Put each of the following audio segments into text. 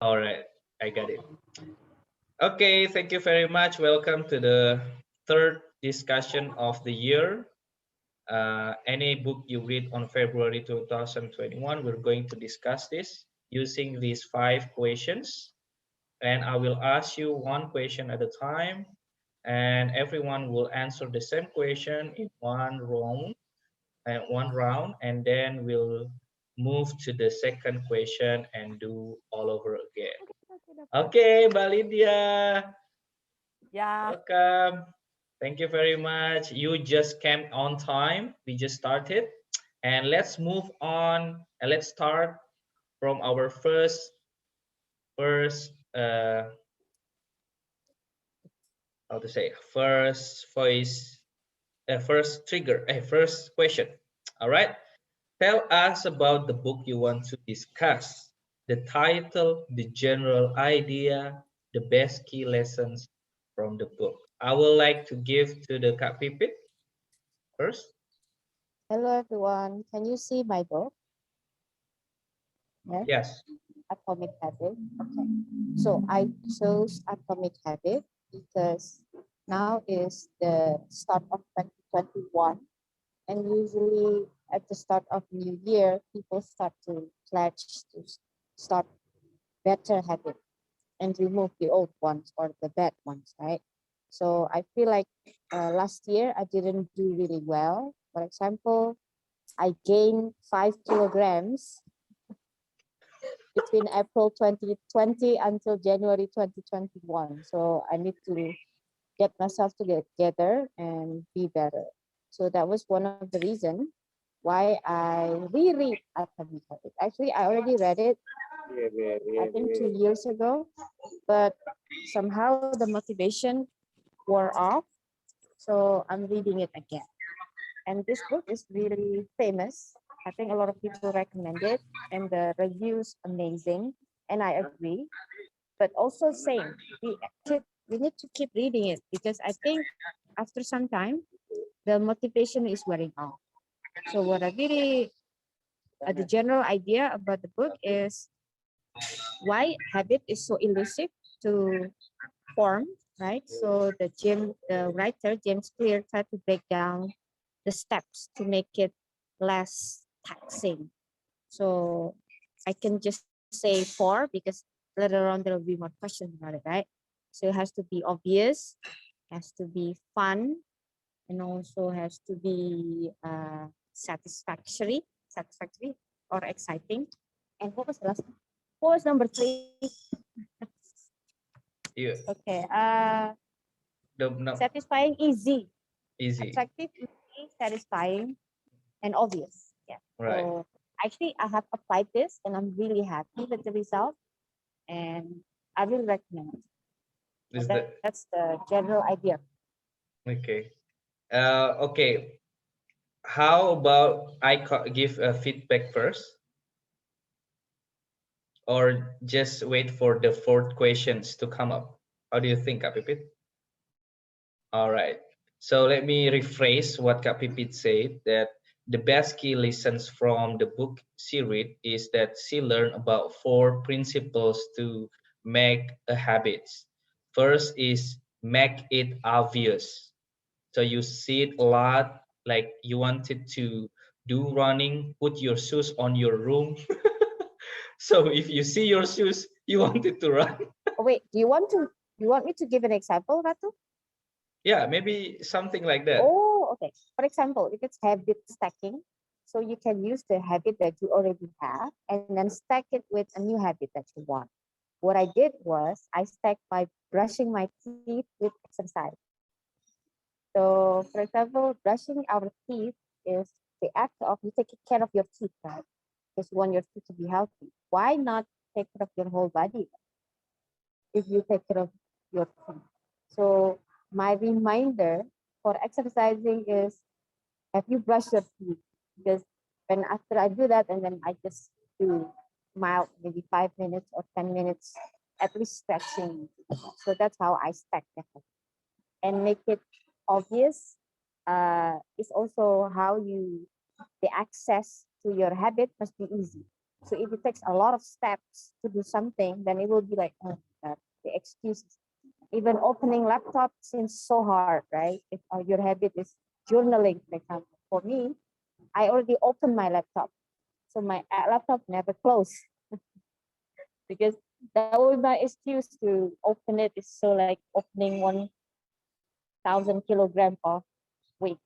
All right, I got it. Okay, thank you very much. Welcome to the third discussion of the year. Any book you read on February 2021, we're going to discuss this using these 5 questions. And I will ask you one question at a time, and everyone will answer the same question in one round, and then we'll move to the second question and do all over again. Okay, Mbak Lydia, Yeah. welcome. Thank you very much. You just came on time. We just started. And let's move on and let's start from our first how to say first voice first trigger first question. All right. Tell us about the book you want to discuss. The title, the general idea, the best key lessons from the book. I would like to give to the Kak Pipit first. Hello everyone, can you see my book? Yes, Yes. Atomic Habit. Okay, so I chose Atomic Habit because now is the start of 2021, and usually at the start of new year, people start to pledge to start better habit and remove the old ones or the bad ones, right? So I feel like last year I didn't do really well. For example, I gained 5 kilograms between April 2020 until January 2021. So I need to get myself together and be better. So that was one of the reasons why I reread Atomic Habits. Actually, I already read it, I think 2 years ago, but somehow the motivation wore off. So I'm reading it again. And this book is really famous. I think a lot of people recommend it, and the reviews amazing. And I agree. But also same, we need to keep reading it because I think after some time, the motivation is wearing off. So what I really, the general idea about the book is why habit is so elusive to form, right? So the writer James Clear tried to break down the steps to make it less taxing. So I can just say 4 because later on there will be more questions about it, right? So it has to be obvious, has to be fun, and also has to be satisfactory or exciting. And what was the last one? What was number 3? Yeah. Okay. No, Satisfying, easy, easy. attractive, easy, satisfying, and obvious. Yeah. Right. So actually, I have applied this, and I'm really happy with the result, and I will recommend it. Is And the that's the general idea. okay? Okay. How about I give a feedback first, or just wait for the fourth questions to come up? How do you think, Kak Pipit? All right. So let me rephrase what Kak Pipit said, that the best key lessons from the book she read is that she learned about 4 principles to make a habit. First is make it obvious. So you see it a lot, like you wanted to do running, put your shoes on your room. So if you see your shoes, you wanted to run. Oh, wait, you want me to give an example, Ratu? Yeah, maybe something like that. Oh, okay. For example, if it's habit stacking, so you can use the habit that you already have and then stack it with a new habit that you want. What I did was I stacked by brushing my teeth with exercise. So, for example, brushing our teeth is the act of you taking care of your teeth, right? Because you want your teeth to be healthy. Why not take care of your whole body if you take care of your teeth? So, my reminder for exercising is, have you brushed your teeth? Because when after I do that, and then I just do mild, maybe 5 minutes or 10 minutes, at least stretching. So that's how I stack them and make it obvious. Is also how you the access to your habit must be easy. So if it takes a lot of steps to do something, then it will be like, oh, God, the excuses. Even opening laptop seems so hard, right? If your habit is journaling, for example. For me, I already opened my laptop. So my laptop never closed because that was my excuse to open it. Is so like opening 1,000 kilogram of weight.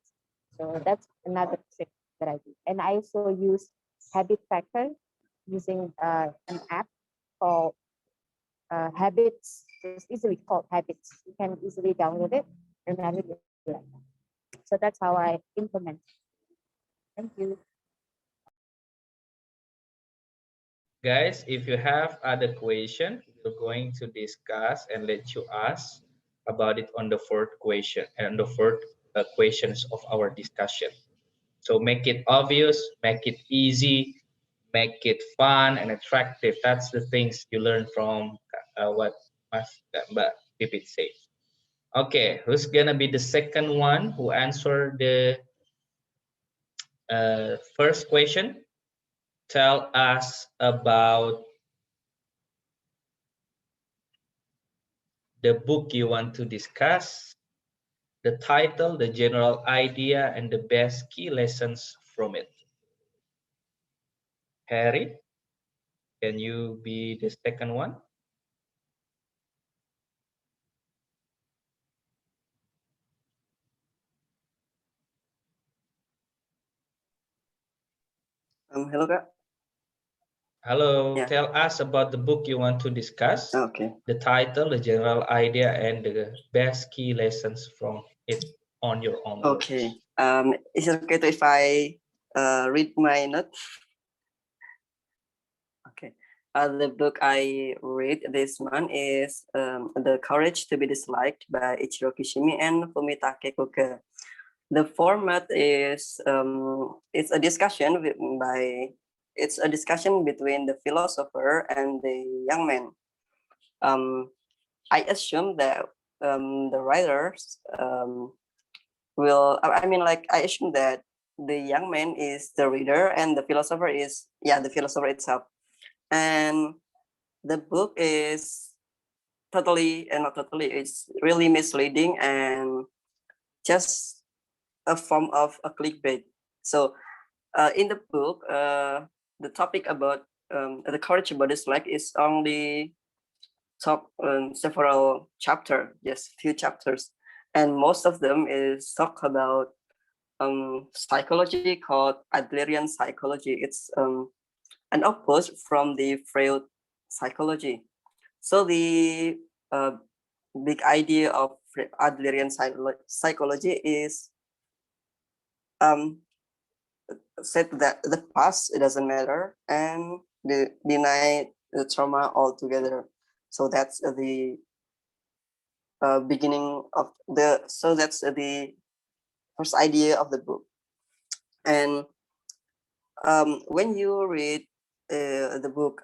So that's another trick that I do. And I also use habit tracker using an app called Habits. It's easily called Habits. You can easily download it and manage it. So that's how I implement. Thank you. Guys, if you have other question, we're going to discuss and let you ask about it on the fourth question and the fourth questions of our discussion. So make it obvious, make it easy, make it fun and attractive. That's the things you learn from what Mbak Pipit said. Okay, who's gonna be the second one who answer the first question? Tell us about the book you want to discuss, the title, the general idea, and the best key lessons from it. Harry, can you be the second one? Hello, Kak. Hello, Yeah. tell us about the book you want to discuss, Okay. the title, the general idea, and the best key lessons from it on your own words. Okay. Is it okay if I read my note? Okay. The book I read this month is The Courage to be Disliked by Ichiro Kishimi and Fumitake Koga. The format is it's a discussion it's a discussion between the philosopher and the young man. I assume that the writers I assume that the young man is the reader and the philosopher is the philosopher itself. And the book is totally and not totally, it's really misleading and just a form of a clickbait. So in the book, the topic about the courage about dislike is only several chapters, just few chapters, and most of them is talk about psychology called Adlerian psychology. It's an opposite from the Freud psychology. So the big idea of Adlerian psychology is said that the past, it doesn't matter, and deny the trauma altogether. So that's the beginning of that's the first idea of the book. And when you read the book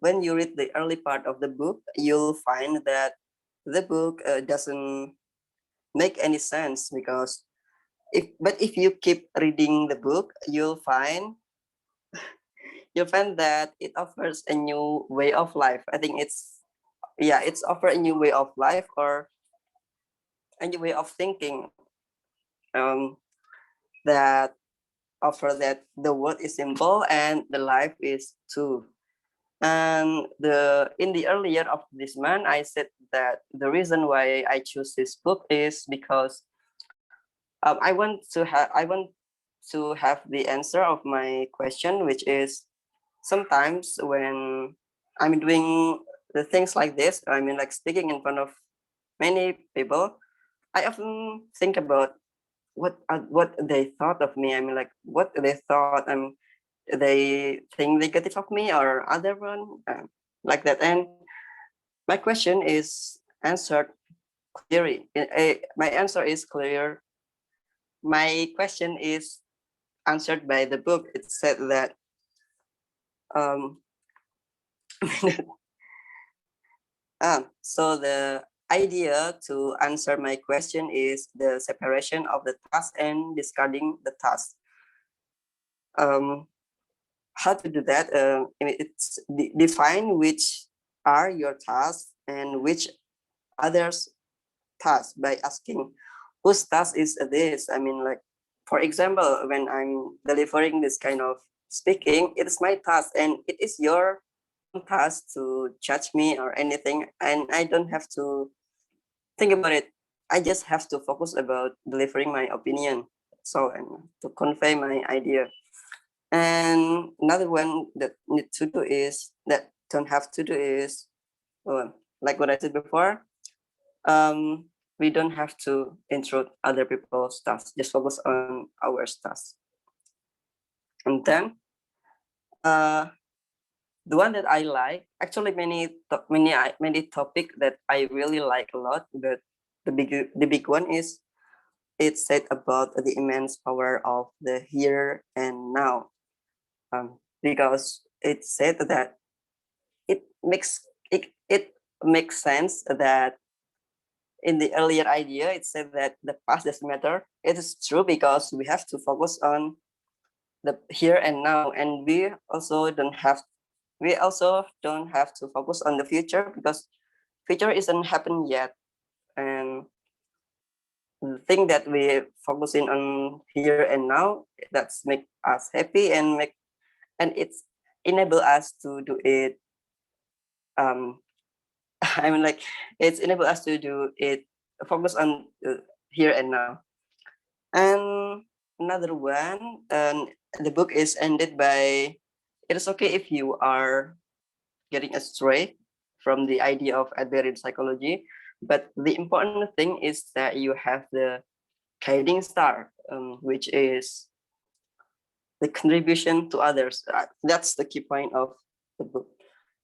when you read the early part of the book, you'll find that the book doesn't make any sense, because if you keep reading the book, you'll find that it offers a new way of life. I think it's offer a new way of life, or a new way of thinking, that offer that the world is simple and the life is too. And in the early year of this month, I said that the reason why I choose this book is because I want to have the answer of my question, which is, sometimes when I'm doing the things like this, I mean, like speaking in front of many people, I often think about what they thought of me. I mean, like what they thought. They think negative of me or other one, like that. And my question is answered clearly. My answer is clear. My question is answered by the book. It said that so the idea to answer my question is the separation of the task and discarding the task. how to do that? It's define which are your tasks and which others tasks by asking whose task is this. I mean, like, for example, when I'm delivering this kind of speaking, it is my task and it is your task to judge me or anything, and I don't have to think about it. I just have to focus about delivering my opinion, so and to convey my idea. And another one that need to do is that don't have to do is like what I said before. We don't have to intrude other people's tasks. Just focus on our tasks. And then the one that I like, actually many topic that I really like a lot, but the big one is it said about the immense power of the here and now, because it said that it makes sense that in the earlier idea it said that the past doesn't matter. It is true because we have to focus on the here and now, and we also don't have to focus on the future because future isn't happened yet. And the thing that we focusing on here and now, that's make us happy and it's enable us to do it. I mean, like, it's enable us to do it, focus on here and now. And another one, the book is ended by, it is okay if you are getting astray from the idea of adherent psychology, but the important thing is that you have the guiding star, which is the contribution to others. That's the key point of the book.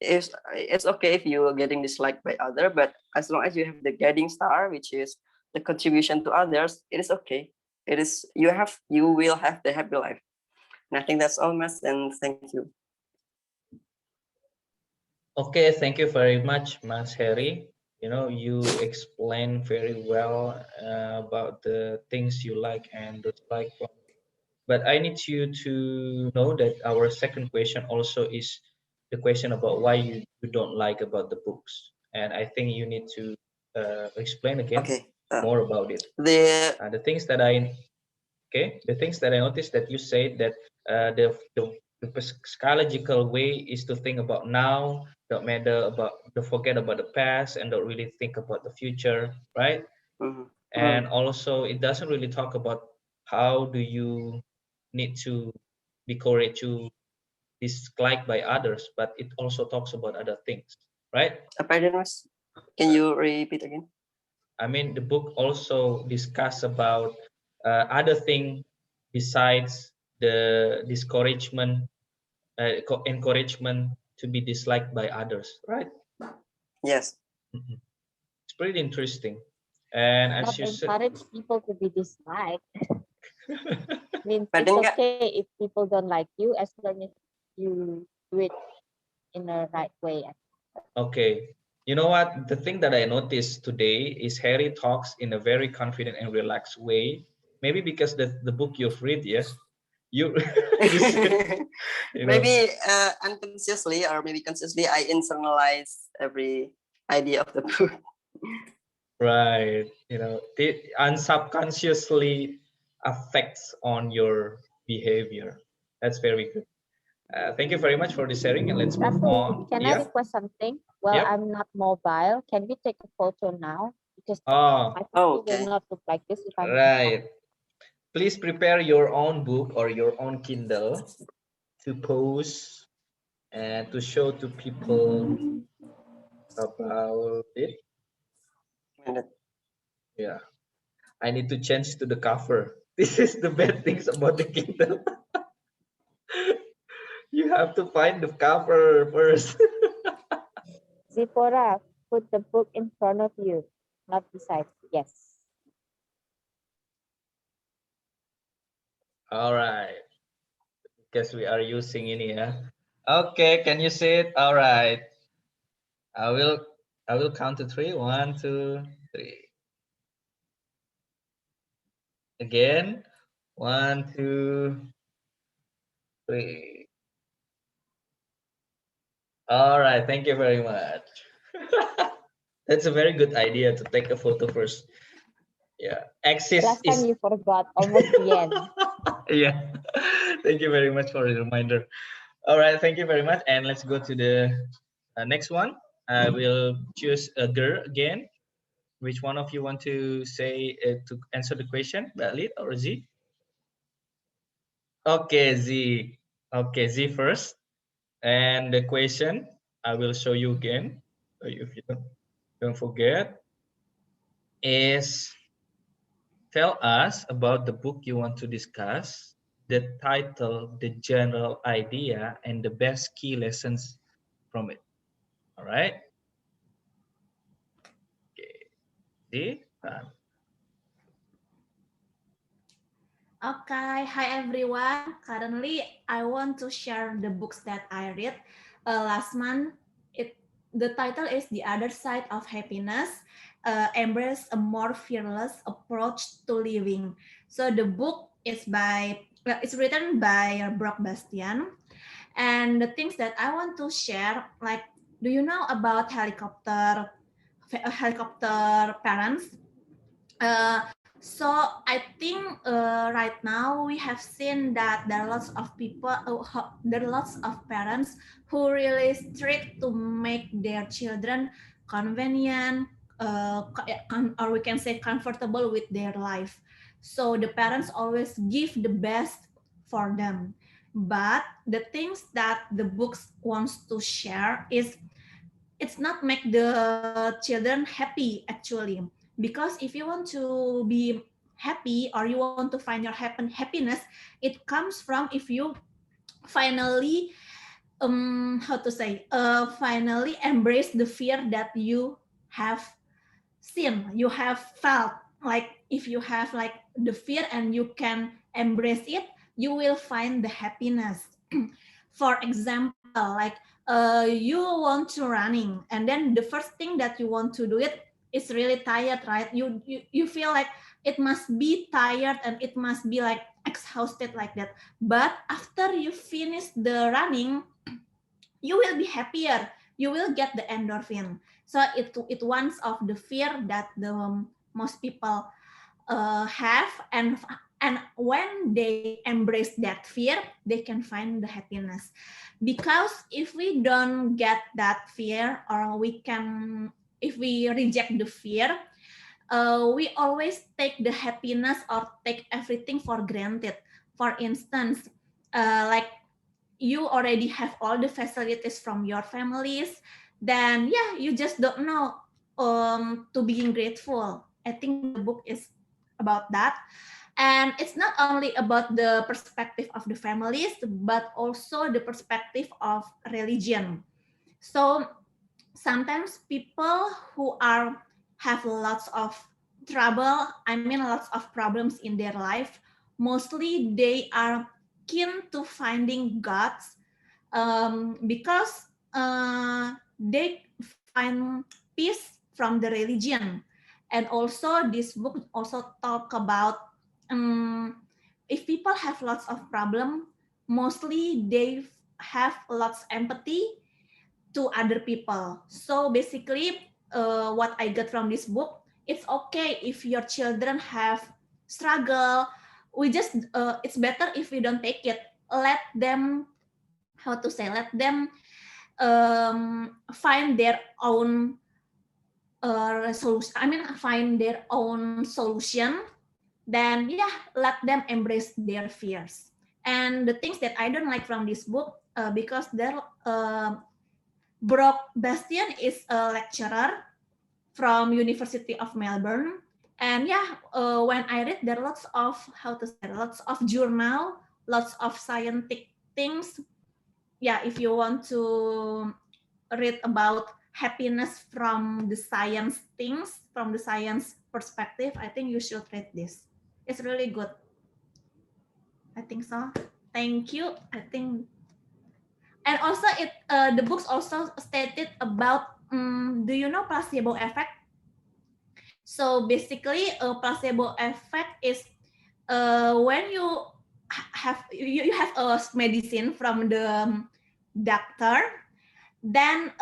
It's okay if you are getting disliked by other, but as long as you have the guiding star, which is the contribution to others, it is okay. It is you will have the happy life. And I think that's all, Mas, and thank you. Okay, thank you very much, Mas Harry. You know, you explain very well about the things you like and dislike. But I need you to know that our second question also is the question about why you don't like about the books. And I think you need to explain again Okay. more about it. The The things that the things that I noticed that you said that the psychological way is to think about now, don't forget about the past, and don't really think about the future, right? mhm, And also, it doesn't really talk about how do you need to be correct to disliked by others, but it also talks about other things, right? pardon, Mas. Can you repeat again? I mean, the book also discuss about other thing besides the discouragement, encouragement to be disliked by others, right? Yes. Mhm. It's pretty interesting. And as Not you said, encourage people to be disliked. Means it's Pardon, Kak? okay if people don't like you as long as you do it in the right way. okay. You know what? The thing that I noticed today is Harry talks in a very confident and relaxed way. Maybe because the book you've read, yeah, you you said, you know, Maybe unconsciously or maybe consciously, I internalize every idea of the book. right, you know, it unsubconsciously affects on your behavior. That's very good. Thank you very much for the sharing, and let's move on. Rafi, can I Yeah, request something? Well, yep. I'm not mobile. Can we take a photo now? Because Oh, my Oh, photo will okay. not look like this if I'm mobile. right. Please prepare your own book or your own Kindle to post and to show to people about it. Minute. Yeah, I need to change to the cover. This is the bad things about the Kindle. You have to find the cover first. Zipporah, put the book in front of you, not beside. Yes. All right, because we are using it here. Okay, can you see it? All right. I will I will count to three. One, two, three. Again. One, two, three. All right, thank you very much. That's a very good idea to take a photo first. Yeah, Axis Last time is you forgot, almost the end. yeah. Thank you very much for the reminder. All right, thank you very much. And let's go to the next one. I will choose a girl again. Which one of you want to say to answer the question, Balit or Z? Okay, Z. Okay, Z first. And the question I will show you again, so if you don't forget, is tell us about the book you want to discuss, the title, the general idea, and the best key lessons from it. All right. Okay. See? Okay, hi everyone. Currently, I want to share the books that I read last month. The title is The Other Side of Happiness, Embrace a More Fearless Approach to Living. So the book is it's written by Brock Bastian. And the things that I want to share, like, do you know about helicopter parents? So I think right now we have seen that there are lots of people, there are lots of parents who really strict to make their children convenient, or we can say comfortable with their life. So the parents always give the best for them. But the things that the books wants to share is it's not make the children happy actually, because if you want to be happy or you want to find your happiness, it comes from if you finally how to say finally embrace the fear that you have seen, you have felt. Like if you have like the fear and you can embrace it, you will find the happiness. For example, like you want to running, and then the first thing that you want to do it is really tired, right? You feel like it must be tired and it must be like exhausted like that. But after you finish the running, you will be happier, you will get the endorphin. So it one's of the fear that the most people have, and when they embrace that fear, they can find the happiness. Because if we don't get that fear, or if we reject the fear, we always take the happiness or take everything for granted. For instance, like you already have all the facilities from your families, then yeah, you just don't know to being grateful. I think the book is about that. And it's not only about the perspective of the families, but also the perspective of religion. So sometimes people who have lots of trouble, I mean lots of problems in their life, mostly they are keen to finding God's, because they find peace from the religion. And also this book also talk about if people have lots of problem, mostly they have lots empathy to other people. So basically, what I got from this book, it's okay if your children have struggle. It's better if we don't take it. Let them, how to say, let them find their own resolution. I mean, find their own solution. Then yeah, let them embrace their fears. And the things that I don't like from this book, because there Brock Bastian is a lecturer from University of Melbourne. And yeah, when I read, there are lots of, how to say, lots of journal, lots of scientific things. Yeah, if you want to read about happiness from the science things, from the science perspective, I think you should read this. It's really good. I think so. Thank you. I think, and also the books also stated about, do you know placebo effect? So basically, a placebo effect is when you have a medicine from the doctor, then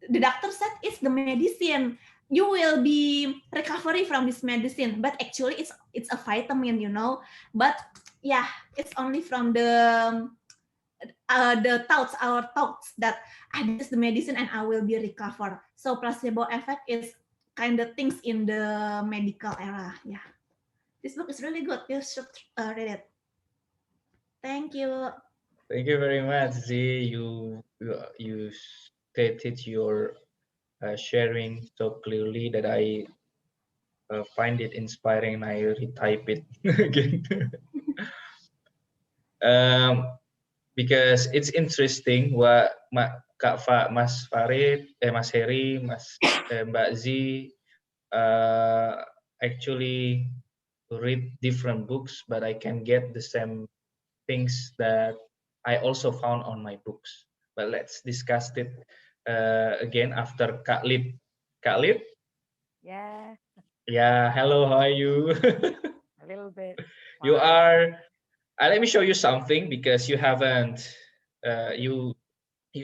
the doctor said it's the medicine. You will be recovery from this medicine, but actually it's a vitamin, you know. But yeah, it's only from our thoughts that this is the medicine and I will be recovered. So placebo effect is kind of things in the medical era. Yeah, this book is really good. You should read it. Thank you. Thank you very much, Z. You stated your sharing so clearly that I find it inspiring and I retype it again. um, because it's interesting what Mas Farid, Mas Heri, Mbak Z actually read different books, but I can get the same things that I also found on my books. But let's discuss it again after Kak Lip. Kak Lip? Yeah, Yeah, hello, how are you? a little bit You fine. are, let me show you something because you haven't, you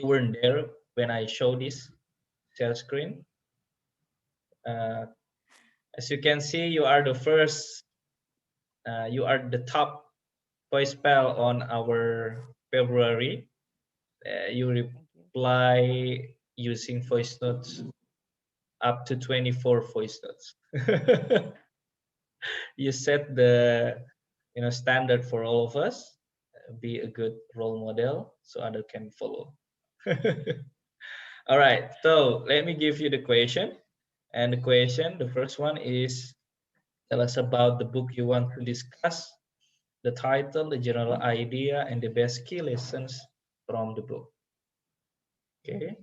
weren't there when I show this share screen. Uh, as you can see, you are the first, you are the top voice spell on our February. You Thank you. reply using voice notes up to 24 voice notes. You set the standard for all of us. Be a good role model so other can follow. All right, so let me give you the question. And the question, the first one is, tell us about the book you want to discuss, the title, the general idea, and the best key lessons from the book. Okay.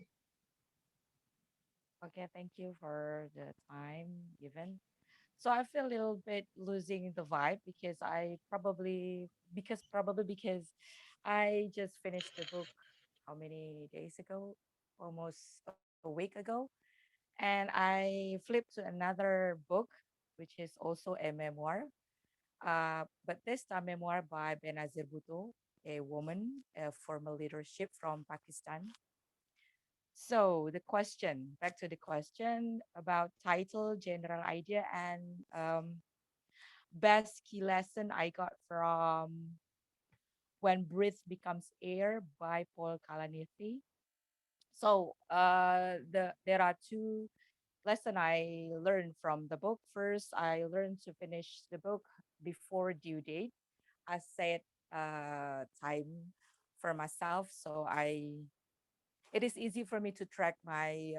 Okay, thank you for the time given. So I feel a little bit losing the vibe because because I just finished the book how many days ago? Almost a week ago. And I flipped to another book, which is also a memoir. But this time memoir by Benazir Bhutto, a woman, a former leadership from Pakistan. So the question, back to the question about title, general idea, and best key lesson I got from When Breath Becomes Air by Paul Kalanithi. So there are two lesson I learned from the book. First, I learned to finish the book before due date. I set time for myself, so it is easy for me to track my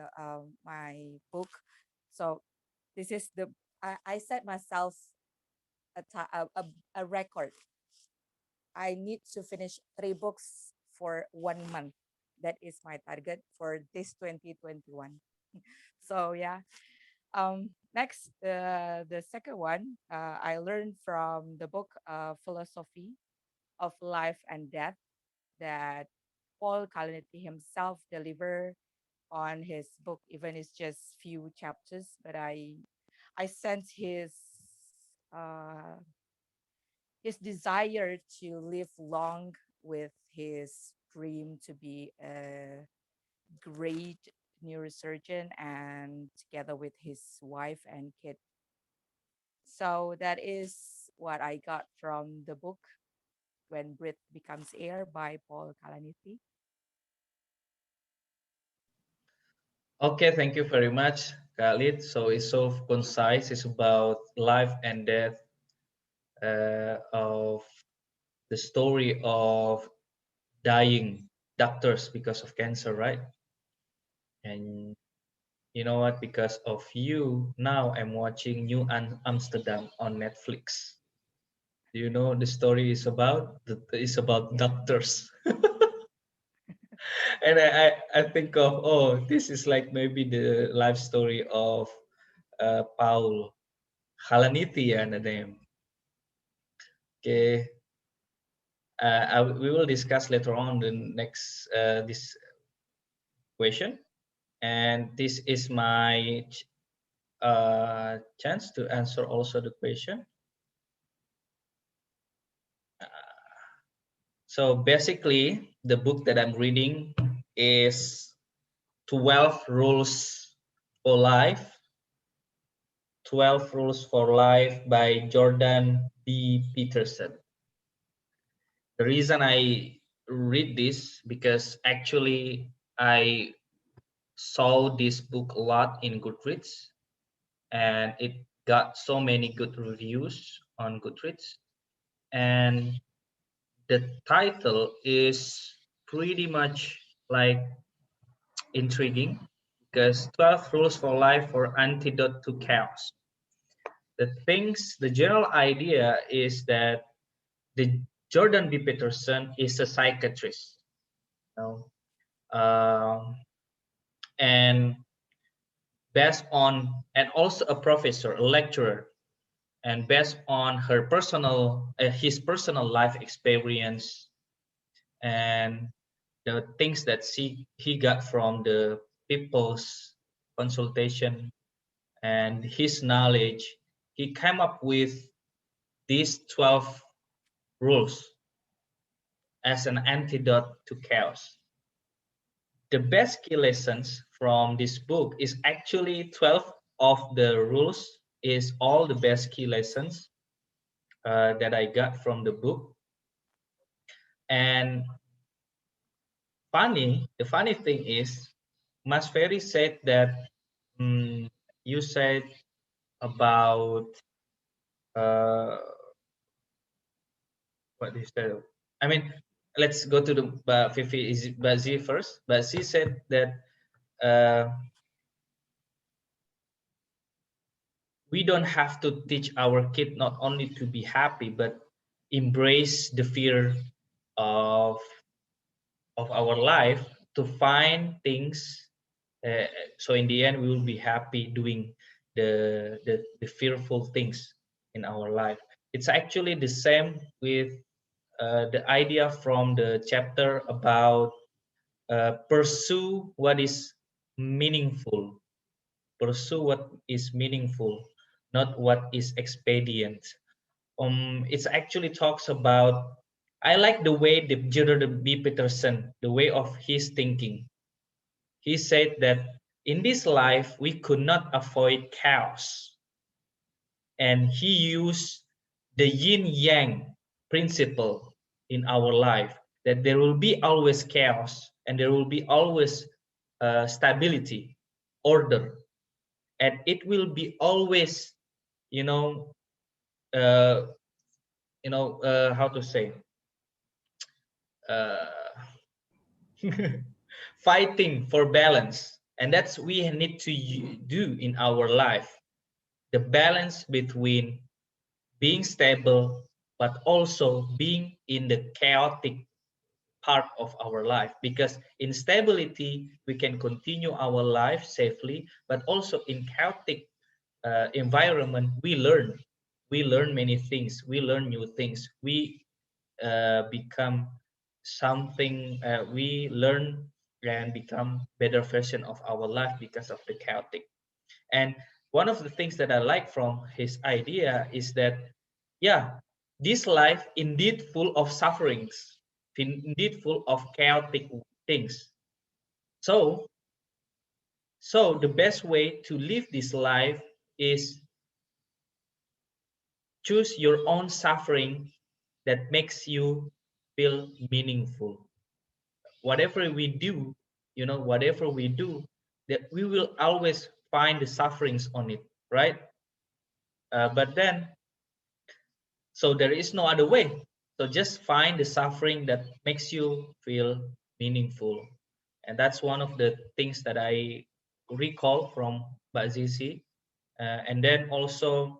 book. So this is I set myself a record. I need to finish 3 books for 1 month. That is my target for this 2021. So yeah. Next, the second one, I learned from the book Philosophy of Life and Death that Paul Kalanithi himself delivered on his book, even it's just few chapters, but I sense uh, his desire to live long with his dream to be a great neurosurgeon and together with his wife and kid. So that is what I got from the book When Breath Becomes Air by Paul Kalanithi. Okay, thank you very much, Khalid. So it's so concise. It's about life and death of the story of dying doctors because of cancer, right? And you know what? Because of you, now I'm watching New Amsterdam on Netflix. Do you know the story is about? It's about Yeah. doctors. And I think of, oh, this is like maybe the life story of Paul Kalanithi and the name. Okay, we will discuss later on the next this question, and this is my chance to answer also the question. So basically, the book that I'm reading is 12 Rules for Life. 12 Rules for Life by Jordan B. Peterson. The reason I read this because actually I saw this book a lot in Goodreads and it got so many good reviews on Goodreads. And the title is pretty much like intriguing because 12 rules for life for antidote to chaos. The general idea is that the Jordan B. Peterson is a psychiatrist, you know, and based on, and also a professor, a lecturer, and based on his personal life experience and the things that he got from the people's consultation and his knowledge, he came up with these 12 rules as an antidote to chaos. The best key lessons from this book is actually 12 of the rules is all the best key lessons that I got from the book. And the funny thing is, Mas Ferry said that you said about what is that? I mean, let's go to the Fifi is Bazi first. Bazi said that uh, we don't have to teach our kid not only to be happy but embrace the fear of our life to find things. So in the end, we will be happy doing the fearful things in our life. It's actually the same with the idea from the chapter about pursue what is meaningful. Pursue what is meaningful, not what is expedient. It actually talks about. I like the way the Jordan B. Peterson, the way of his thinking. He said that in this life we could not avoid chaos, and he used the yin yang principle in our life that there will be always chaos and there will be always stability, order, and it will be always, you know, uh, how to say, uh, fighting for balance, and that's we need to do in our life, the balance between being stable but also being in the chaotic part of our life, because in stability we can continue our life safely, but also in chaotic environment we learn many things, we learn new things, we become something, we learn and become better version of our life because of the chaotic. And one of the things that I like from his idea is that, yeah, this life indeed full of sufferings, indeed full of chaotic things. So, so the best way to live this life is choose your own suffering that makes you feel meaningful. Whatever we do, whatever we do, that we will always find the sufferings on it, right? But then, so there is no other way. So just find the suffering that makes you feel meaningful. And that's one of the things that I recall from Mbak Zizi. And then also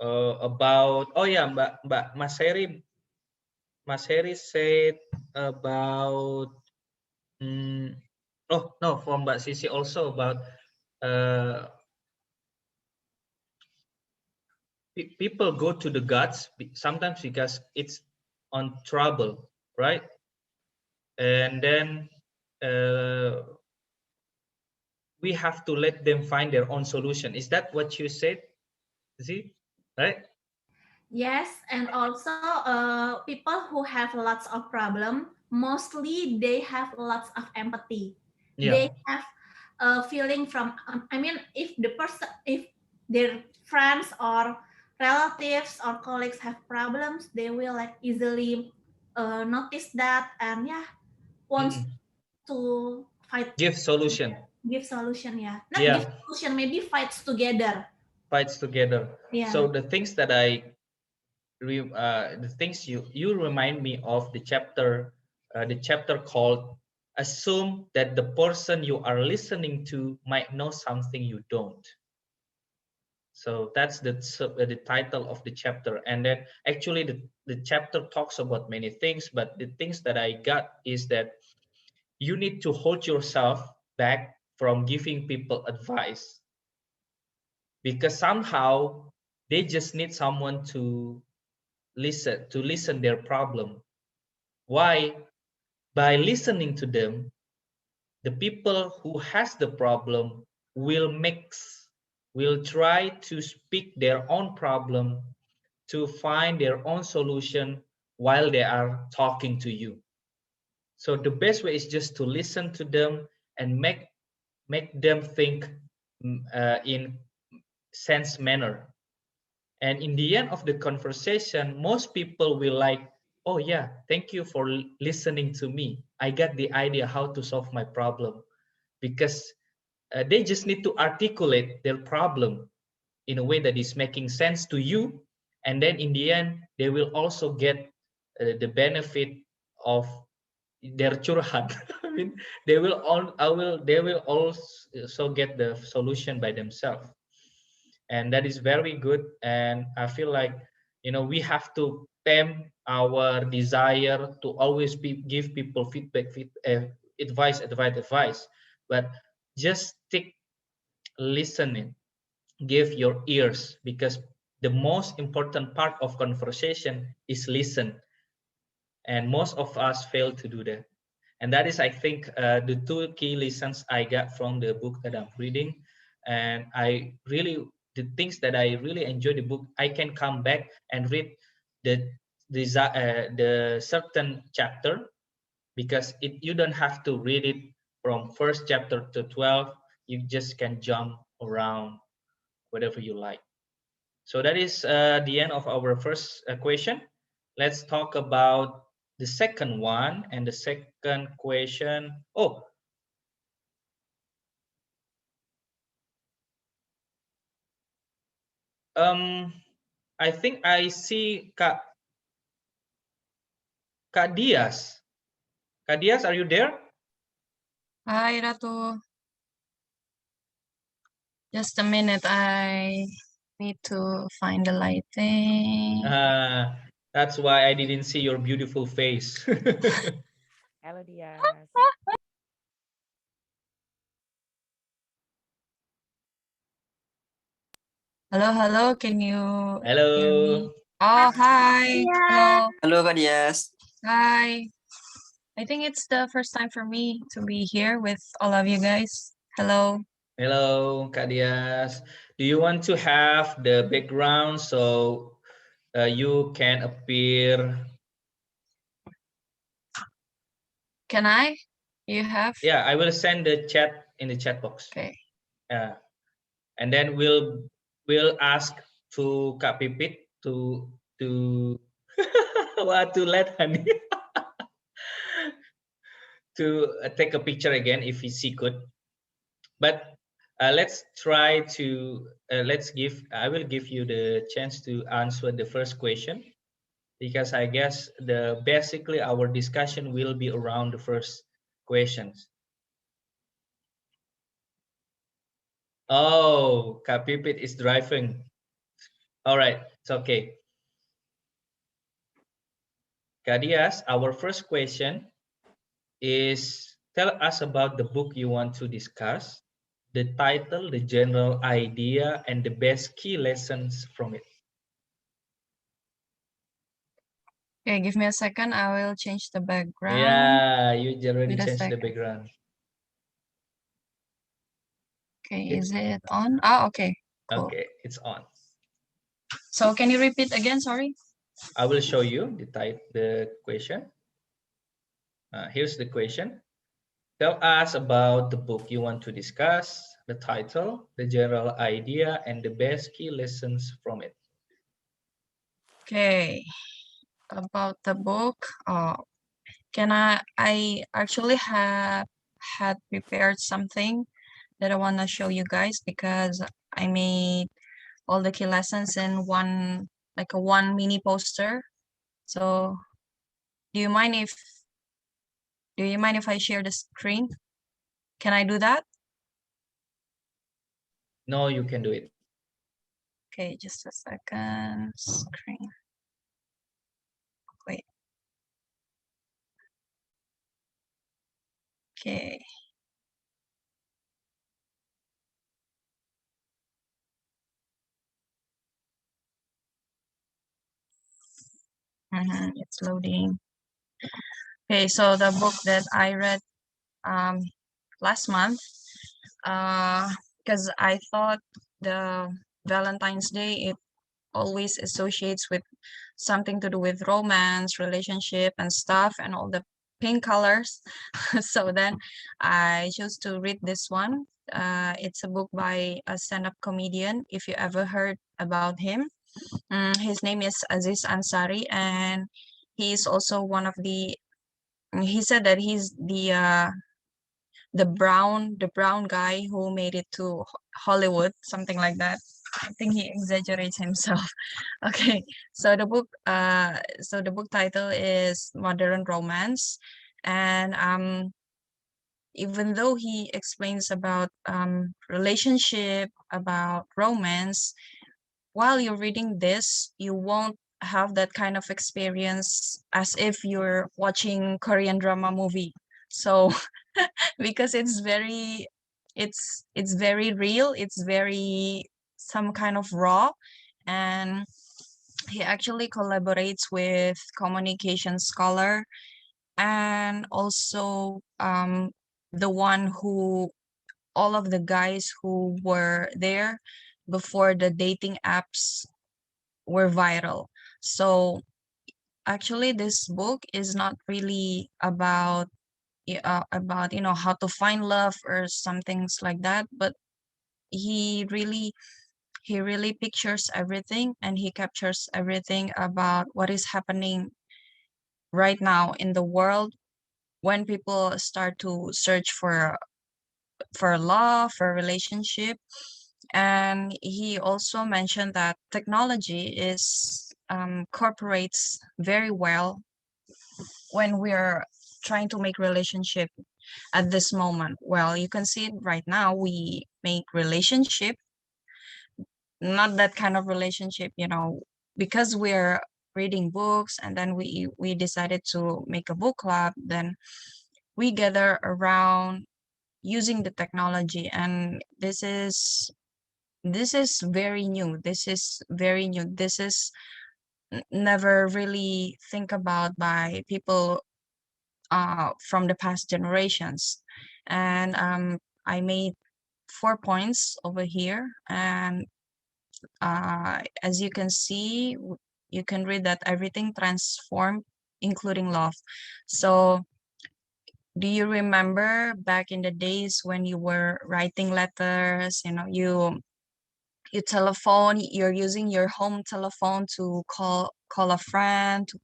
about, oh yeah, Mbak Mas Heri said about, oh no, from Mbak Sisi also about uh, people go to the gods sometimes because it's on trouble, right? And then uh, we have to let them find their own solution. Is that what you said? See, right? Yes, and also people who have lots of problem mostly they have lots of empathy. Yeah. They have a feeling from, I mean, if the person, if their friends or relatives or colleagues have problems, they will like easily notice that, and yeah, wants to fight, Give solution. give solution. Yeah, not give Yeah. solution, maybe fights together. Fights together. Yeah. So the things that the things you remind me of the chapter called assume that the person you are listening to might know something you don't. So that's the title of the chapter. And then actually the chapter talks about many things, but the things that I got is that you need to hold yourself back from giving people advice, because somehow they just need someone to listen their problem. Why? By listening to them, the people who has the problem will try to speak their own problem, to find their own solution while they are talking to you. So the best way is just to listen to them and make them think in sense manner. And in the end of the conversation, most people will like, oh yeah, thank you for listening to me. I got the idea how to solve my problem, because they just need to articulate their problem in a way that is making sense to you. And then in the end, they will also get the benefit of their curhat. I mean, they will also get the solution by themselves, and that is very good. And I feel like, we have to tame our desire to always give people feedback, advice, but just stick listening, give your ears, because the most important part of conversation is listen, and most of us fail to do that. And that is, I think, the two key lessons I got from the book that I'm reading. And the things that I really enjoy the book, I can come back and read the certain chapter, because you don't have to read it from first chapter to 12. You just can jump around whatever you like. So that is the end of our first question. Let's talk about the second one. And the second question, um, I think I see Kak Dias. Kak Dias, are you there? Hi, Ratu. Just a minute. I need to find the lighting. That's why I didn't see your beautiful face. Hello, Diaz. Hello, hello. Can you hear me? Hello. Oh, hi. Hello. Hello, Kak Dias. Hi. I think it's the first time for me to be here with all of you guys. Hello. Hello, Kak Dias. Do you want to have the background so you can appear? Can I? You have? Yeah, I will send the chat in the chat box. Okay. And then we'll ask to Kak Pipit to what to let Hani to take a picture again if she could. But let's try to I will give you the chance to answer the first question, because I guess basically our discussion will be around the first questions. Oh, Kak Pipit is driving. All right, it's okay. Kak Dias, our first question is, tell us about the book you want to discuss, the title, the general idea, and the best key lessons from it. Okay, give me a second. I will change the background. Yeah, you already Wait a changed the second. background. Okay, is it on? Ah, okay. Cool. Okay, it's on. So can you repeat again? Sorry. I will show you the question. Here's the question. Tell us about the book you want to discuss, the title, the general idea, and the best key lessons from it. Okay, about the book. I actually have had prepared something that I want to show you guys because I made all the key lessons in one, like a one mini poster. So do you mind if I share the screen? Can I do that? No, you can do it. Okay, just a second. Screen. Wait. Okay. It's loading. Okay, so the book that I read last month, because I thought the Valentine's Day, it always associates with something to do with romance, relationship, and stuff, and all the pink colors. So then I chose to read this one. It's a book by a stand-up comedian, if you ever heard about him. His name is Aziz Ansari, and he is also one of the. He said that he's the brown guy who made it to Hollywood, something like that. I think he exaggerates himself. Okay, so the book title is Modern Romance, and even though he explains about relationship, about romance, while you're reading this, you won't have that kind of experience as if you're watching Korean drama movie. So because it's very real, it's very some kind of raw, and he actually collaborates with communication scholar and also the one who all of the guys who were there before the dating apps were viral. So actually this book is not really about how to find love or some things like that, but he really pictures everything, and he captures everything about what is happening right now in the world when people start to search for love, for relationship. And he also mentioned that technology is cooperates very well when we're trying to make relationship at this moment. Well, you can see it right now. We make relationship, not that kind of relationship, because we're reading books, and then we decided to make a book club. Then we gather around using the technology, and this is very new. This is very new. This is never really think about by people from the past generations. And I made 4 points over here, and as you can see, you can read that everything transformed, including love. So do you remember back in the days when you were writing letters, you're using your home telephone to call a friend, to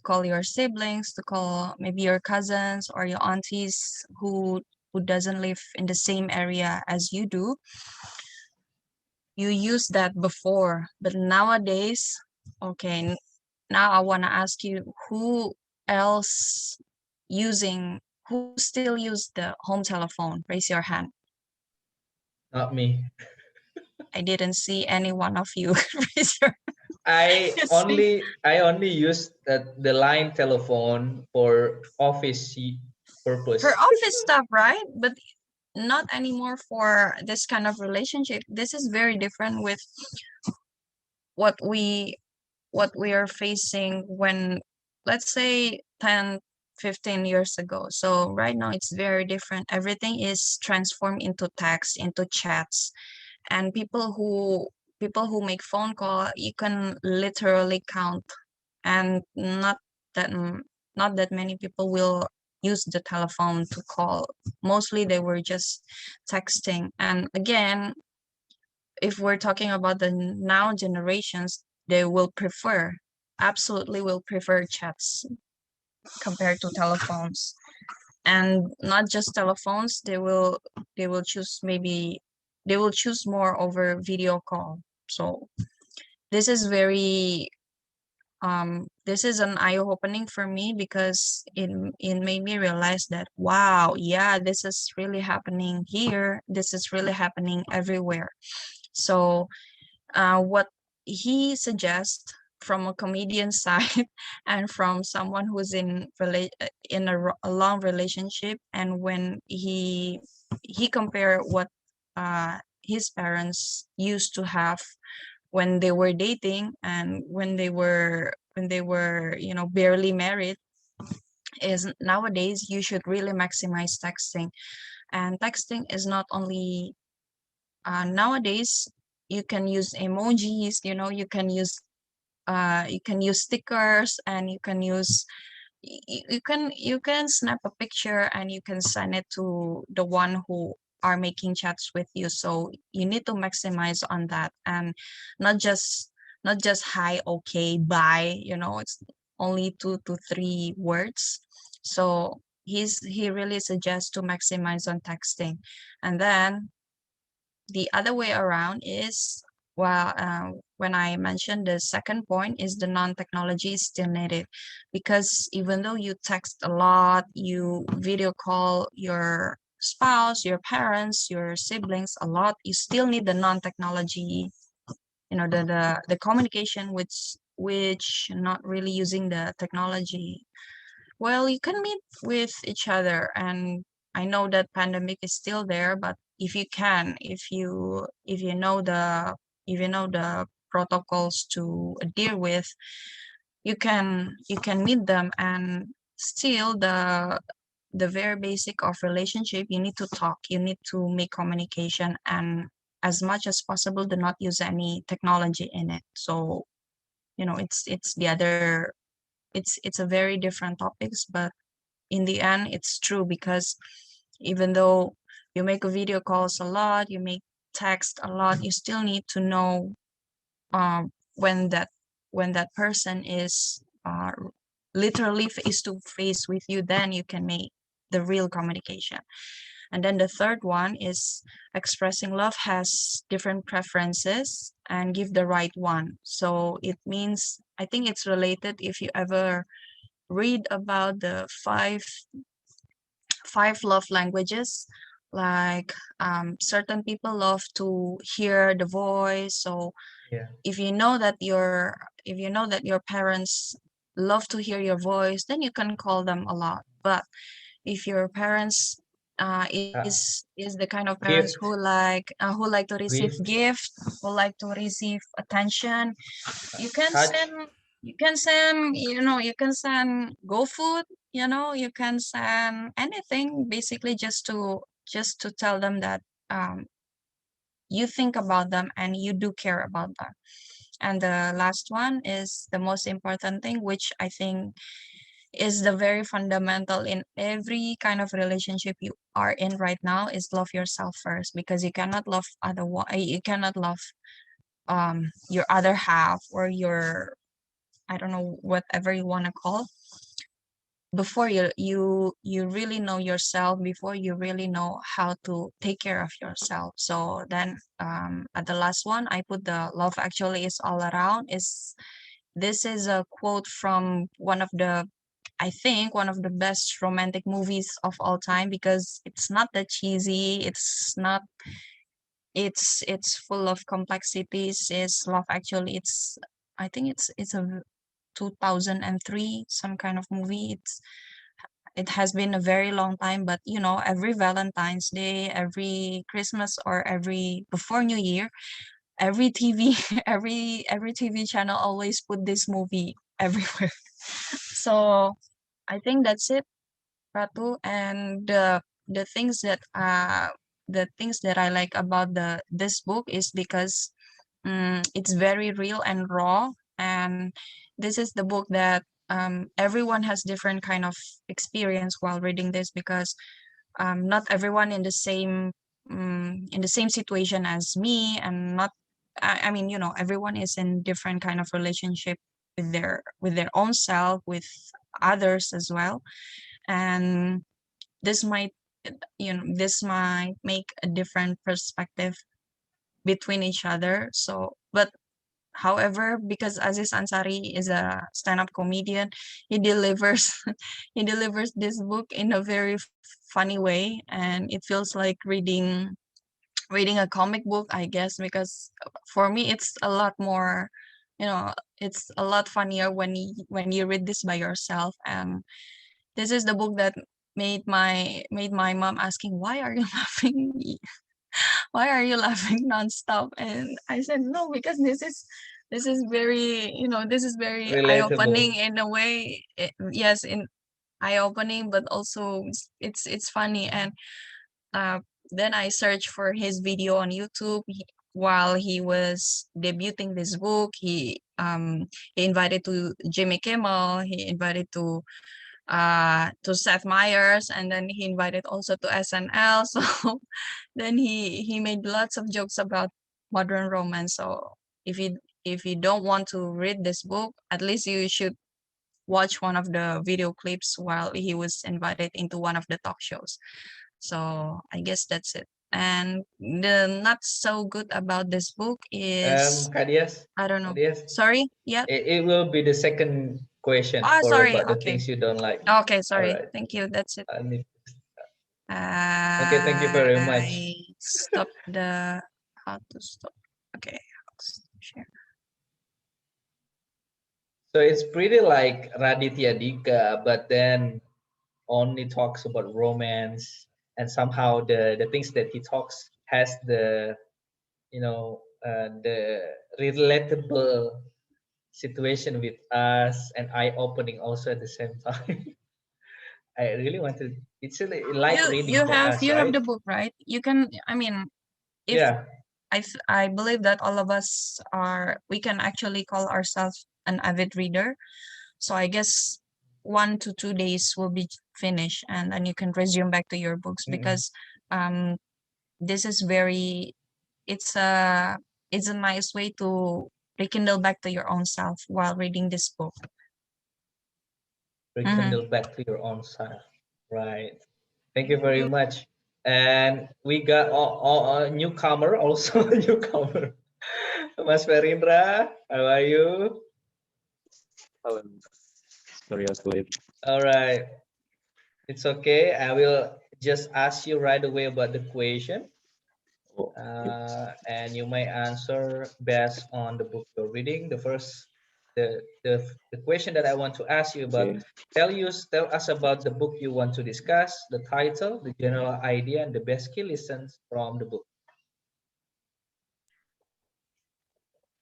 call your siblings, to call maybe your cousins or your aunties who doesn't live in the same area as you do. You used that before, but nowadays, okay, now I want to ask you, else who still use the home telephone? Raise your hand. Not me. I didn't see any one of you raise your I hand. only use the line telephone for office For purpose. office stuff, right? But not anymore for this kind of relationship. This is very different with what we are facing when, let's say, 10, 15 years ago. So right now it's very different. Everything is transformed into text, into chats, and people who make phone call, you can literally count, and not that many people will use the telephone to call. Mostly they were just texting. And again, if we're talking about the now generations, they will prefer, absolutely will prefer chats compared to telephones. And not just telephones, they will choose, maybe they will choose more over video call. So this is very this is an eye-opening for me, because it made me realize that, wow, yeah, this is really happening here, this is really happening everywhere. So what he suggests from a comedian side and from someone who's in a long relationship, and when he compare what his parents used to have when they were dating and when they were, you know, barely married, is nowadays you should really maximize texting. And texting is not only nowadays you can use emojis, you know, you can use stickers, and you can snap a picture and you can send it to the one who are making chats with you. So you need to maximize on that, and not just hi, okay, bye, you know, it's only 2 to 3 words. So he really suggests to maximize on texting. And then the other way around is, well, when I mentioned the second point is the non-technology is still needed, because even though you text a lot, you video call your spouse, your parents, your siblings a lot, you still need the non-technology, you know, the communication which not really using the technology. Well, you can meet with each other, and I know that pandemic is still there, but if you can, if you know the protocols to adhere with, you can meet them. And still the very basic of relationship, you need to talk, you need to make communication, and as much as possible do not use any technology in it. So, you know, it's the other, it's a very different topics, but in the end it's true, because even though you make a video calls a lot, you make text a lot, you still need to know um, when that person is literally face to face with you, then you can make the real communication. And then the third one is expressing love has different preferences and give the right one. So it means, I think it's related if you ever read about the five love languages, like certain people love to hear the voice. So Yeah. if you know that your parents love to hear your voice, then you can call them a lot. But if your parents Uh, is the kind of parents gift, who like to receive gift, gift, who like to receive attention, you can touch. send you can send, you know, you can send go food, you know, you can send anything, basically just to tell them that um you think about them and you do care about them. And the last one is the most important thing, which I think is the very fundamental in every kind of relationship you are in right now, is love yourself first, because you cannot love you cannot love your other half, or your, I don't know, whatever you want to call, before you really know yourself, before you really know how to take care of yourself. So then at the last one, I put the love actually is all around. Is This is a quote from one of the, I think, one of the best romantic movies of all time, because it's not that cheesy, it's not, it's full of complexities. Is love actually, it's, I think it's a 2003 some kind of movie. It has been a very long time, but you know, every Valentine's Day, every Christmas, or every before New Year, every TV every TV channel always put this movie everywhere. So I think that's it, Ratu. And the things that I like about this book is because it's very real and raw, and this is the book that everyone has different kind of experience while reading this, because not everyone in the same situation as me, and not I mean, everyone is in different kind of relationship with their own self, with others as well. And this might this might make a different perspective between each other. So, but however, because Aziz Ansari is a stand-up comedian, he delivers he delivers this book in a very funny way, and it feels like reading a comic book, I guess, because for me it's a lot more, it's a lot funnier when you read this by yourself. This is the book that made my mom asking, why are you laughing? Why are you laughing nonstop? And I said, no, because this is very, this is very eye-opening Relatable. in a way. Yes, in eye-opening, but also it's funny. And uh, then I searched for his video on YouTube. While he was debuting this book, he invited to Jimmy Kimmel. He invited to Seth Meyers, and then he invited also to SNL. So then he made lots of jokes about modern romance. So if you don't want to read this book, at least you should watch one of the video clips while he was invited into one of the talk shows. So I guess that's it. And the not so good about this book is, Kadias, I don't know. Kadias, Sorry. Yeah. it will be the second question Oh, for sorry. about the Okay. things you don't like. Okay. All Sorry. right. Thank you. That's it. I need- Okay, thank you very much. I stop the how to stop. Okay, share. So it's pretty like Raditya Dika, but then only talks about romance, and somehow the things that he talks has the relatable situation with us and eye opening also at the same time. I really want to. It's a light reading for us, You have right? the book, right? You can. I mean, if Yeah. I believe that all of us we can actually call ourselves an avid reader. So I guess 1 to 2 days will be finished, and then you can resume back to your books, Mm-mm. because um this is very it's a nice way to rekindle back to your own self while reading this book. Rekindle back to your own self, right? Thank you very much. And we got a newcomer, also a newcomer. Mas Ferindra, how are you? Oh, sorry, I was late. All right, it's okay. I will just ask you right away about the question, Oh, and you may answer based on the book you're reading. The question that I want to ask you about, okay. tell us about the book you want to discuss, the title, the general idea, and the best key lessons from the book.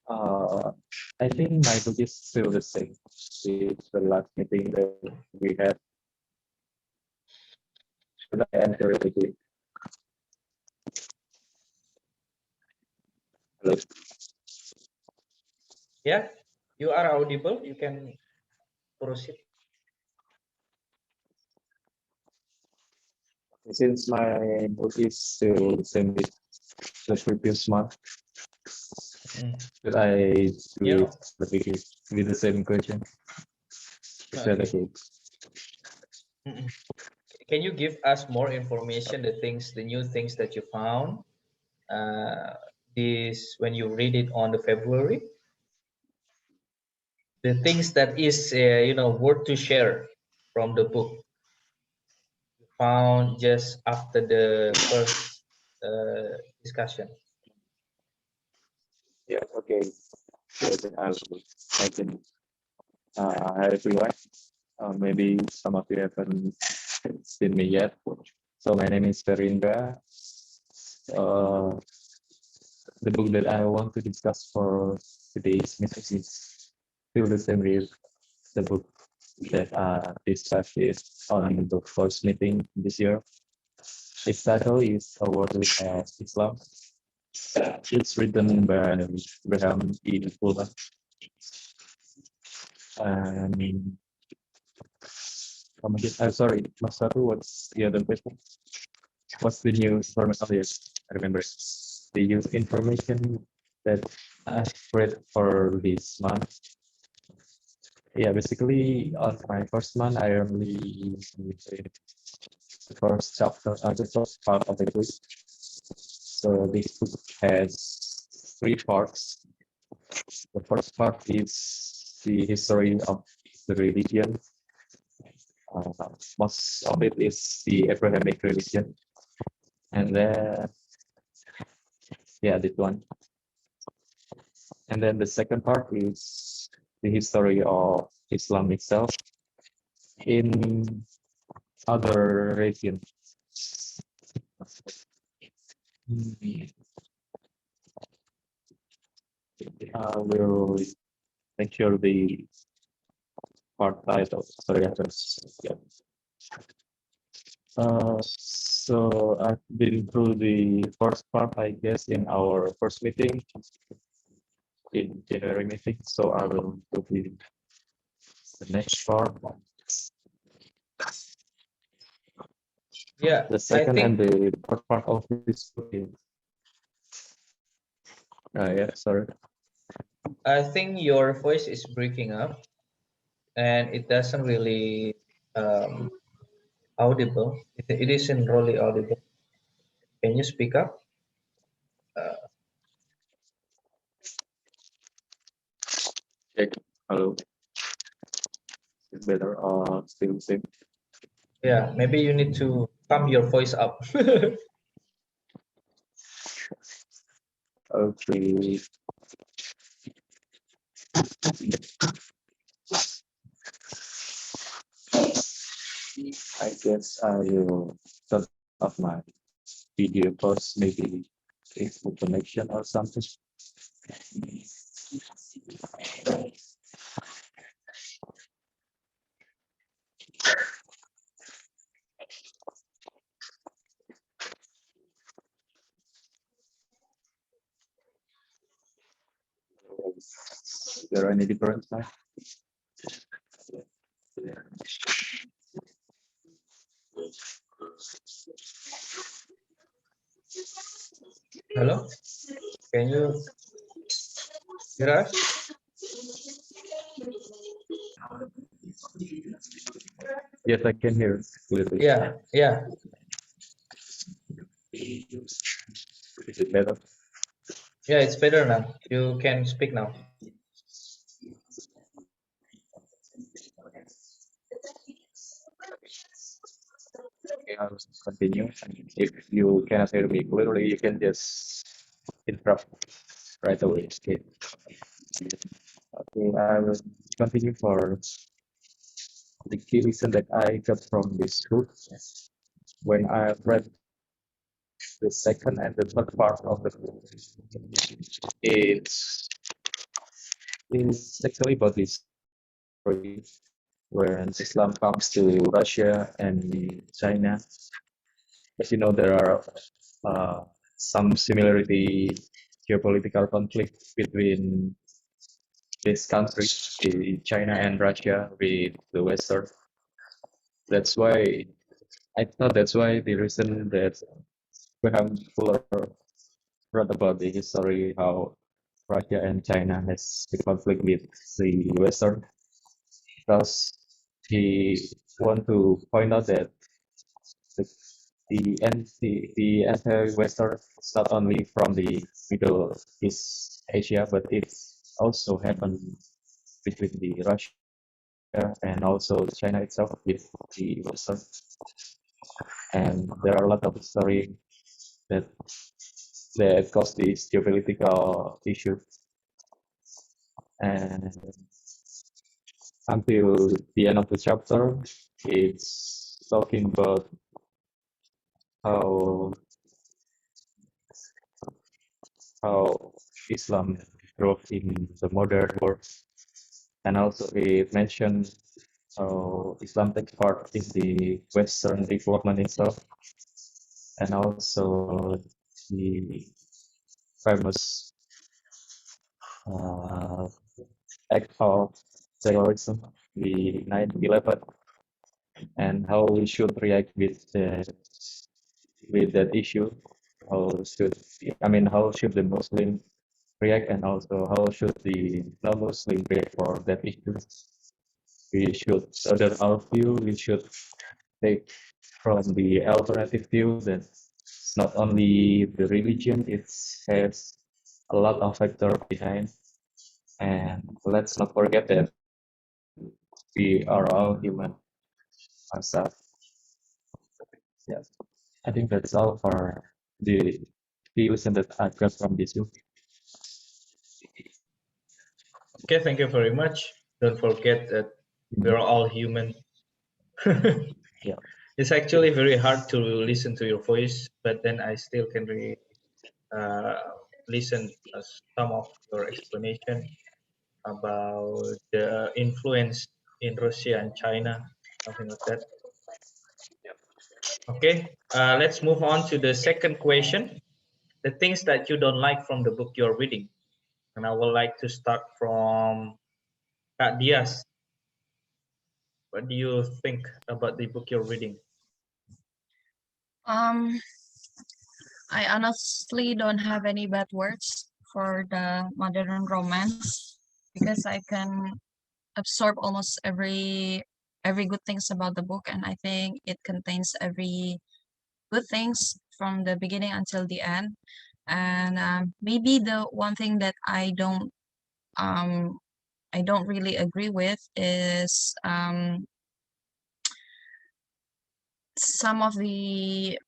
Uh, I think my book is still the same. It's the last meeting that we had. Should I enter it quickly? Hello. Yeah, you are audible. You can proceed. Since my book is still the same with the previous month, Mm. should I do Yeah. it with the same question? Is that Okay. okay? Mm-mm. Can you give us more information, the new things that you found, uh, this when you read it on the February, the things that is worth to share from the book you found just after the first discussion. Yeah, okay. So then I can hi everyone. Maybe some of you haven't seen me yet. So my name is Ferindra. Uh, the book that I want to discuss for today's meeting is still the same with the book that discussed is on the first meeting this year. Its title is A World as Islam. It's written by Graham E. Fuller. And I'm sorry, Mas Satu, what's the other question? What's the new information? Oh, yes, I remember. The new information that I read for this month. Yeah, basically on my first month, I only read the first chapter, the first part of the book. So this book has three parts. The first part is the history of the religion. Most of it is the Abrahamic religion, and then yeah, this one. And then the second part is the history of Islam itself in other regions. We'll make sure the part title. Sorry, I just yeah. So I've been through the first part, I guess, in our first meeting, in January meeting. So I will do the next part. Yeah, The I second and think the third part of this book is, yeah, sorry. your voice is breaking up, and it doesn't really um, audible. It isn't really audible. Can you speak up? Uh, Check. Hello. Is better or still same? yeah, maybe you need to pump your voice up. Okay. I guess I will turn off my video first, maybe Facebook connection or something. Is there any difference now? Hello, can you hear us? Yes, I can hear clearly. Yeah, yeah, Is it better? yeah. It's better now. You can speak now. Okay, I'll continue. If you cannot hear me clearly, you can just interrupt right away. Okay. Okay, I will continue for the key lesson that I got from this book when I read the second and the third part of the book. It's actually about this story when Islam comes to Russia and China. As you know, there are some similarity geopolitical conflict between these countries, China and Russia, with the Western. That's why I thought that's why the reason that Graham Fuller wrote about the history how Russia and China has the conflict with the Western, because he want to point out that the the anti-Western is not only from the Middle East Asia, but it's also happened between the Russia and also China itself with the Western. And there are a lot of story that cause this geopolitical issue. And until the end of the chapter, it's talking about how how Islam grew in the modern world, and also it mentioned how Islam takes part in the Western development itself, and also the famous uh, act of terrorism, the 9/11, and how we should react with that issue. How should how should the Muslim react, and also how should the non-Muslim react for that issue? We should, so that our view, we should take from the alternative view that not only the religion, it has a lot of factor behind, and let's not forget that we are all human ourselves. Yes, I think that's all for the lesson that I got from this book. Okay, thank you very much. Don't forget that we're all human. Yeah. It's actually very hard to listen to your voice, but then I still can uh, listen some of your explanation about the influence in Russia and China, something like that. Okay, let's move on to the second question. The things that you don't like from the book you're reading. And I would like to start from Kak Dias. What do you think about the book you're reading? Um, I honestly don't have any bad words for the modern romance because I can absorb almost every good things about the book, and I think it contains every good things from the beginning until the end. And maybe the one thing that um I don't really agree with is some of the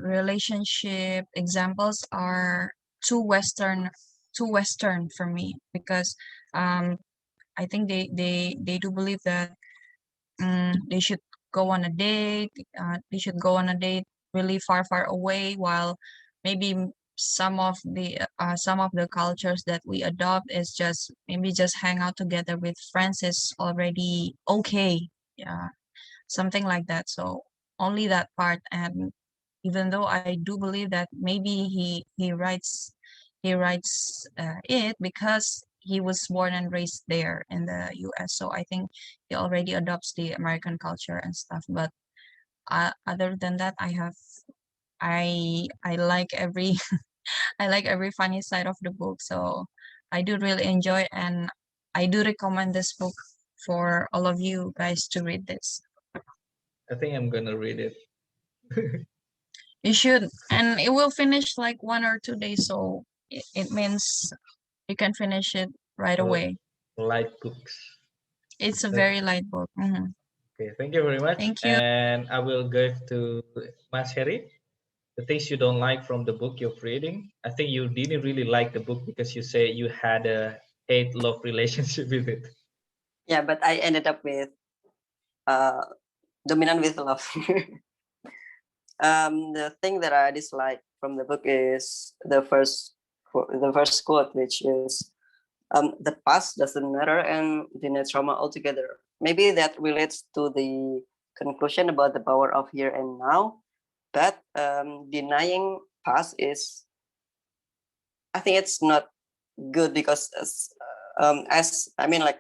relationship examples are too western for me, because um I think they do believe that they should go on a date. They should go on a date really far away, while maybe some of the cultures that we adopt is just maybe just hang out together with friends is already okay. Yeah, something like that. So only that part. And even though I do believe that maybe he writes it because he was born and raised there in the US. So I think he already adopts the American culture and stuff. But other than that, I like every I like every funny side of the book. So I do really enjoy, and I do recommend this book for all of you guys to read this. I think I'm gonna read it. You should, and it will finish like 1 or 2 days, so it means you can finish it right Uh, away. Light books. It's a Thank- very light book. Okay, thank you very much. Thank you. And I will go to Mas Heri. The things you don't like from the book you're reading. I think you didn't really like the book because you say you had a hate-love relationship with it. Yeah, but I ended up with uh, dominant with love. The thing that I dislike from the book is the first quote, which is the past doesn't matter and deny trauma altogether. Maybe that relates to the conclusion about the power of here and now, but denying past is, I think it's not good, because as I mean, like,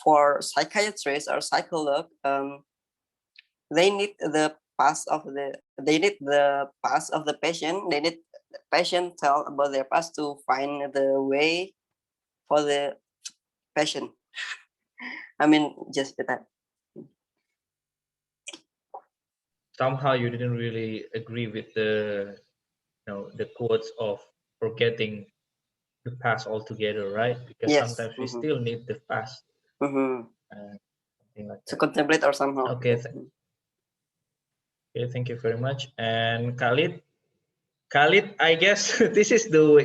for psychiatrists or psychologists, they need the past of the patient. They need the patient tell about their past to find the way for the patient. I mean, just that. Somehow you didn't really agree with the quotes of forgetting the past altogether, right? Because Yes. sometimes we still need the past, Mm-hmm. something like To that. contemplate or somehow. Okay, okay, thank you very much. And Khalid, I guess this is the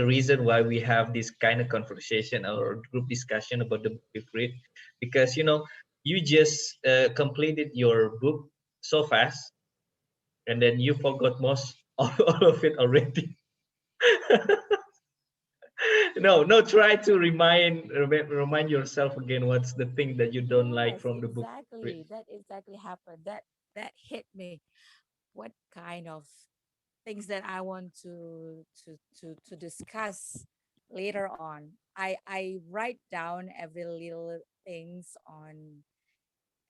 reason why we have this kind of conversation or group discussion about the book you've read, because you just completed your book so fast, and then you forgot most all of it already. No, try to remind yourself again what's the thing that you don't like Yes, from the book. exactly. That exactly happened. That hit me. What kind of things that I want to discuss later on. I write down every little things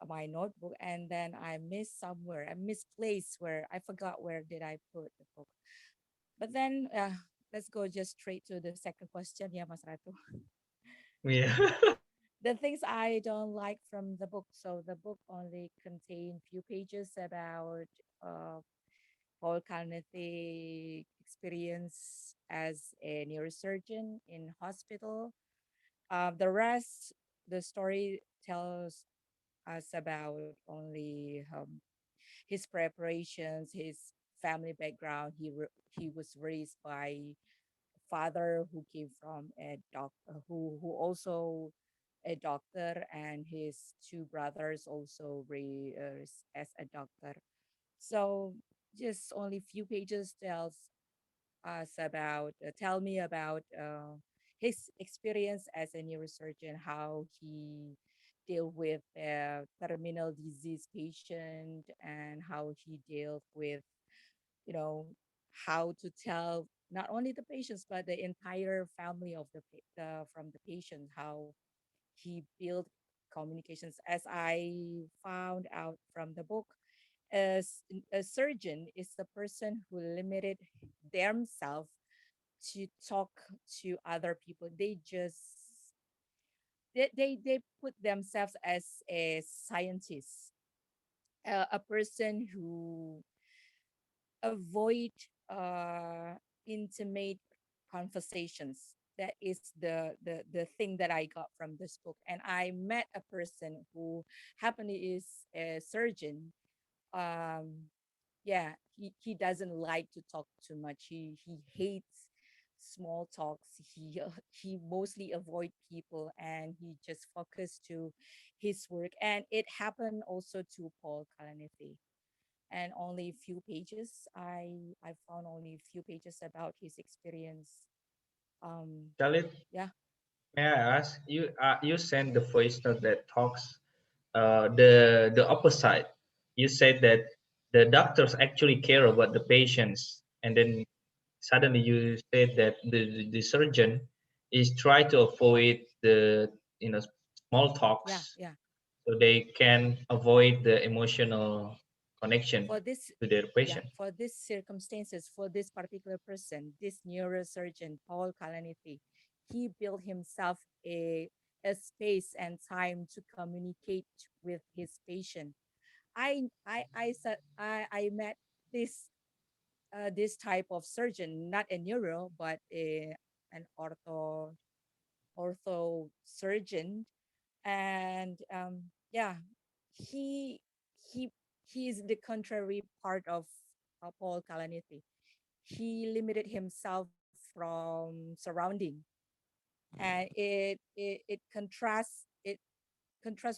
my notebook, and then I missed somewhere. I misplaced where I forgot where did I put the book. But then let's go just straight to the second question, yeah, Mas Ratu. Yeah. The things I don't like from the book. So the book only contained few pages about uh, Paul Kalanithi experience as a neurosurgeon in hospital. The rest, the story tells us about only his preparations, his family background. He was raised by father who came from a who also a doctor, and his two brothers also raised as a doctor. So just only few pages tells us about tell me about his experience as a neurosurgeon, how he deal with a terminal disease patient, and how he dealt with, you know, how to tell not only the patients but the entire family of the from the patient, how he built communications. As I found out from the book, as a surgeon is the person who limited themselves to talk to other people. They just they put themselves as a scientist, a person who avoid intimate conversations. That is the thing that I got from this book. And I met a person who happened is a surgeon. Yeah, he doesn't like to talk too much. He hates small talks. He mostly avoid people, and he just focused to his work. And it happened also to Paul Kalanithi. And only few pages, I found only few pages about his experience. Khalid, Yeah. may I ask you? You sent the voice note that talks the opposite. You said that the doctors actually care about the patients, and then suddenly you said that the surgeon is try to avoid the small Yeah, talks yeah. so they can avoid the emotional connection For this, to their yeah, patient. for these circumstances, for this particular person, this neurosurgeon Paul Kalanithi, he built himself a space and time to communicate with his patient. I met this type of surgeon, not a neuro, but an ortho surgeon. And yeah, he he he's the contrary part of Paul Kalanithi. He limited himself from surrounding, and it contrasts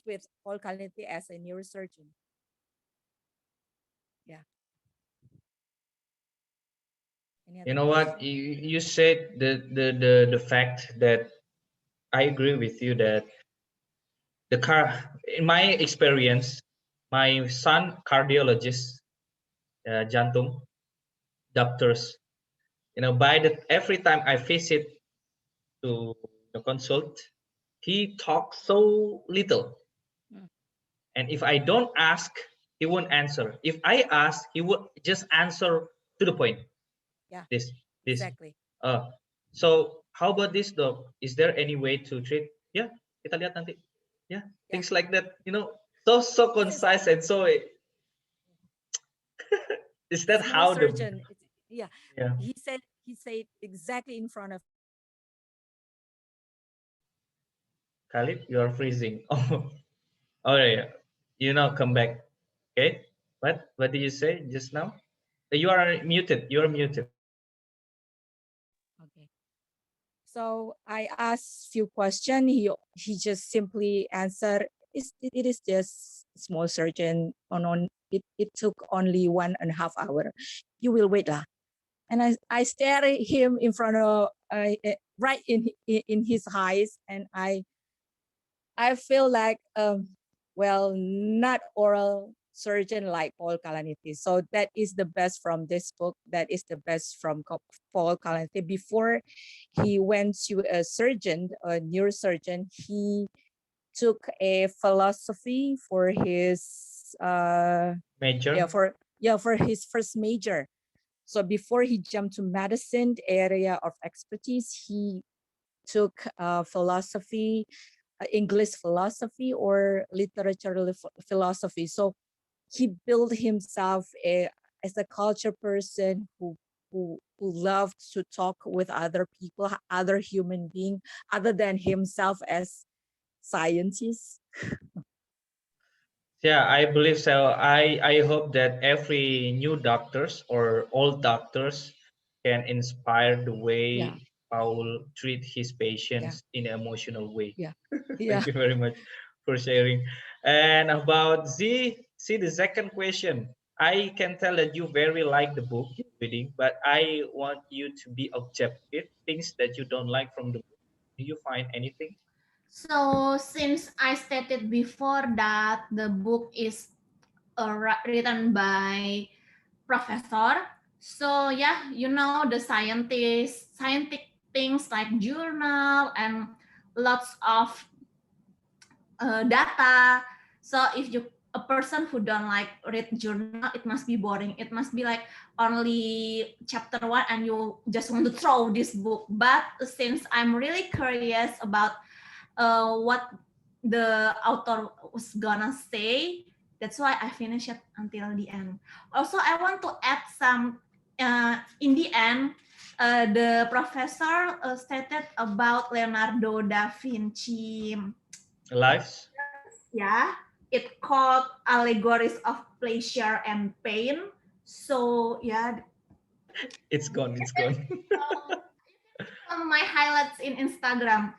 with Paul Kalanithi as a neurosurgeon. Yeah. Any You other know what? question? You said the fact that I agree with you that the car in my experience, my son cardiologist, jantung doctors, by the every time I visit to the consult, he talks so little, Mm, and if I don't ask, he won't answer. If I ask, he would just answer to the point. yeah, This exactly. uh so how about this, doc? Is there any way to treat? Yeah, kita lihat nanti. Yeah, Yeah, things like that, so this is concise, and so is that small how the surgeon. Yeah, yeah. he said exactly in front of. Khalid, you are freezing. Oh yeah, come back. Okay, what did you say just now? You are muted, Okay. So I asked few questions. He just simply answered, it is just small surgeon on it took only 1.5 hours. You will wait lah. And I stare at him in front of right in his eyes, and I feel like well, not oral surgeon like Paul Kalanithi. So that is the best from this book. That is the best from Paul Kalanithi. Before he went to a surgeon, a neurosurgeon, he took a philosophy for his Major. for his first major. So before he jumped to medicine area of expertise, he took philosophy, English philosophy or literature philosophy. So he built himself as a culture person who loved to talk with other people, other human being, other than himself as scientist. Yeah, I believe so. I hope that every new doctors or old doctors can inspire the Yeah, way Paul treat his yeah, patients in an emotional way. yeah, Thank yeah. you very much for sharing. And about Z, see the second question. I can tell that you very like the book you're reading, but I want you to be objective. Things that you don't like from the book. Do you find anything? So since I stated before that the book is written by professor, so yeah, you know the scientific things like journal and lots of data. So if you a person who don't like read journal, it must be boring. It must be like only chapter one and you just want to throw this book. But since I'm really curious about what the author was gonna say, that's why I finished it until the end. Also, I want to add some in the end. The professor stated about Leonardo da Vinci. Lives? Yeah, it called Allegories of Pleasure and Pain. So yeah, It's gone. It's gone. my highlights in Instagram.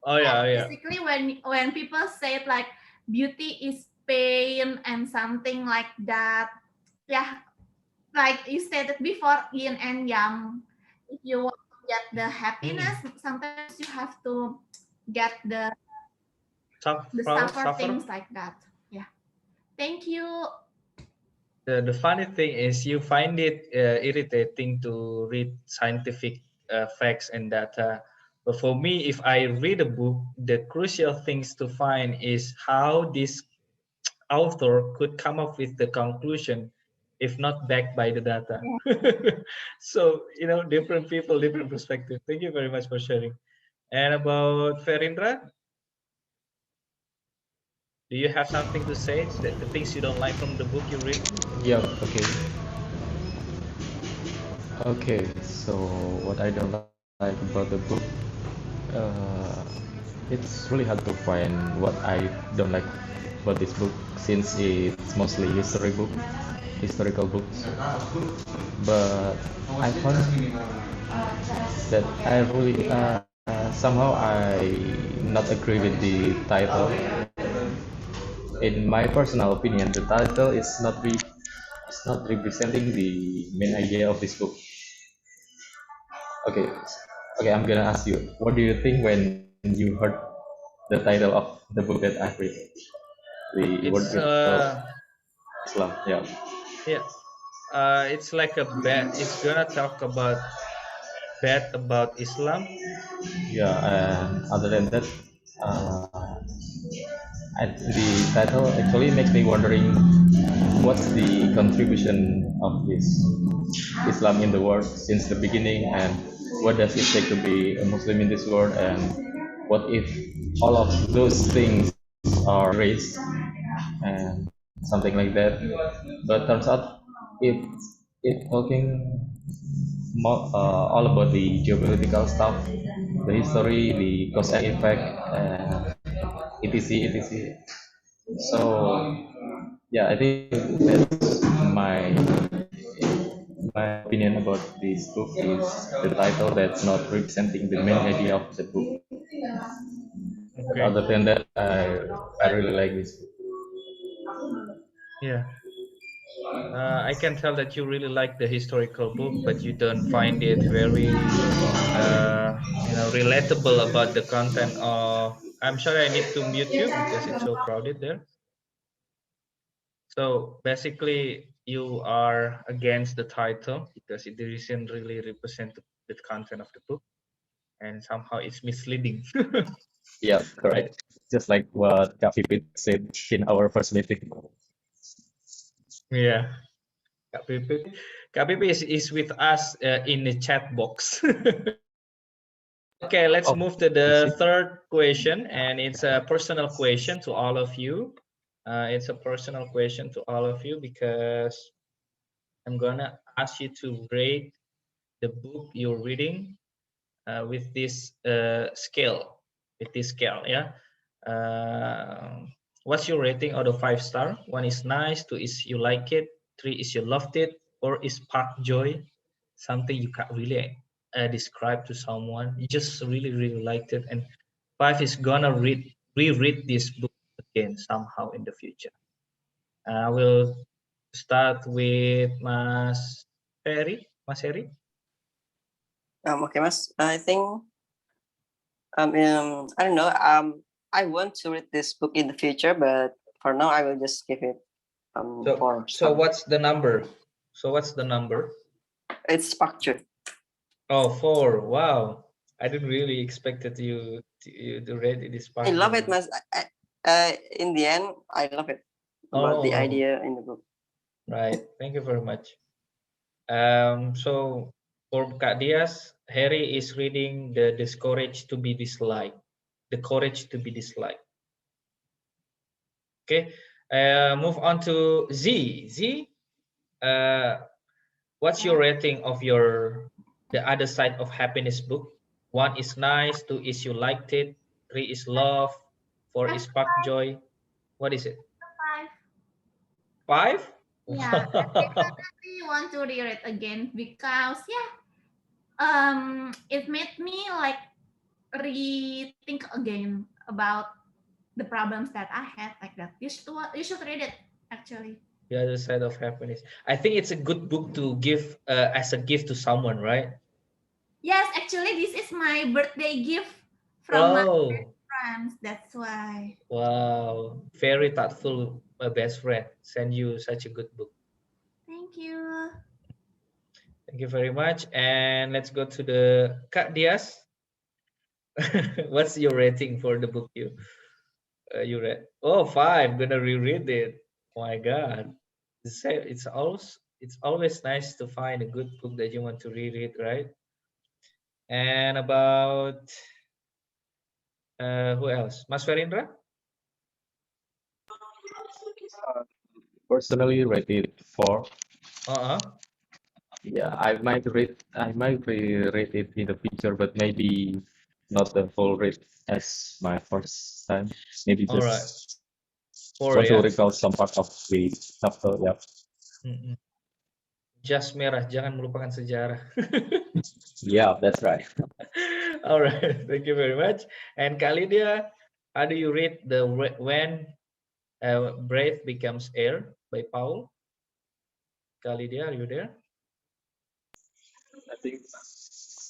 Oh yeah, oh, yeah. Basically, when people say it like beauty is pain and something like that, yeah, like you said it before, yin and yang. If you want to get the Hmm. happiness, sometimes you have to get the Suffer, suffer suffer. things like that. Yeah. Thank you. The funny thing is you find it irritating to read scientific facts and data. But for me, if I read a book, the crucial things to find is how this author could come up with the conclusion if not backed by the data. So, different people, different perspective. Thank you very much for sharing. And about Ferindra, do you have something to say? The things you don't like from the book you read? Yeah, okay. Okay, so what I don't like about the book, uh, it's really hard to find what I don't like about this book since it's mostly historical books. But I found that I really somehow I not agree with the title. In my personal opinion, the title is not representing the main idea of this book. Okay, okay, I'm gonna ask you, what do you think when you heard the title of the book that I've read? The It's worship of Islam. Yeah, yeah, it's like a bad. It's gonna talk about bad about Islam. yeah. And other than that, uh, the title actually makes me wondering what's the contribution of this Islam in the world since the beginning, and what does it take to be a Muslim in this world, and what if all of those things are erased and something like that. But turns out it it talking all about the geopolitical stuff, the history, the cause and effect, etc. So yeah, I think that's my opinion about this book is the title that's not representing the main idea of the book. But Okay. other than that, I really like this book. Yeah. I can tell that you really like the historical book, but you don't find it very, relatable about the content. I'm sorry, I need to mute you because it's so crowded there. So basically, you are against the title because it doesn't really represent the content of the book, and somehow it's misleading, Yeah, right? correct. just like what Kak Pipit said in our first meeting. Yeah, Kak Pipit is with us in the chat box. Okay, let's Oh, move to is the it? third question, and it's a personal question to all of you. It's a personal question to all of you because I'm gonna ask you to rate the book you're reading with this scale. With this scale, yeah. What's your rating out of 5 star? 1 is nice, 2 is you like it, 3 is you loved it, 4 is spark joy, something you can't really describe to someone. You just really liked it, and 5 is gonna reread this book again somehow in the future. I will start with Mas Ferry. Mas Ferry. Okay, Mas. I think I don't know. I want to read this book in the future, but for now, I will just give it So, 4 star. what's the number? So what's the number? It's structured. Oh, 4. Wow. I didn't really expected you to read this part. I love it, Mas. In the end, I love it. About the Oh, idea in the book. right. Thank you very much. So for Kak Dias, Harry is reading the courage to be disliked. The courage to be disliked. Okay. Move on to Z. Z, what's your rating of the other side of happiness book? 1 is nice, 2 is you liked it, 3 is love, 4 is spark joy. What is it? 5. 5? Yeah, I Wow. definitely want to read it again because it made me like rethink again about the problems that I had like that. You should read it actually. The other side of happiness. I think it's a good book to give as a gift to someone, right? Yes, actually this is my birthday gift from my Oh, friends. That's why. wow. Very thoughtful, my best friend. Send you such a good book. Thank you. Thank you very much. And let's go to the Kak Dias. What's your rating for the book you read? Oh, 5. Gonna reread it. Oh my God. It's always nice to find a good book that you want to reread, right? And about who else? Mas Ferindra? Personally rated 4. Uh-uh. Yeah, I might reread it in the future, but maybe not the full read as my first time. Maybe All right. just 4 want to ya. recall some part of the chapter. Yeah. Mm-mm. Jas merah, jangan melupakan sejarah. Yeah, that's right. All right, thank you very much. And Kalidia, how do you read the When Breath Becomes Air by Paul? Kalidia, are you there? I think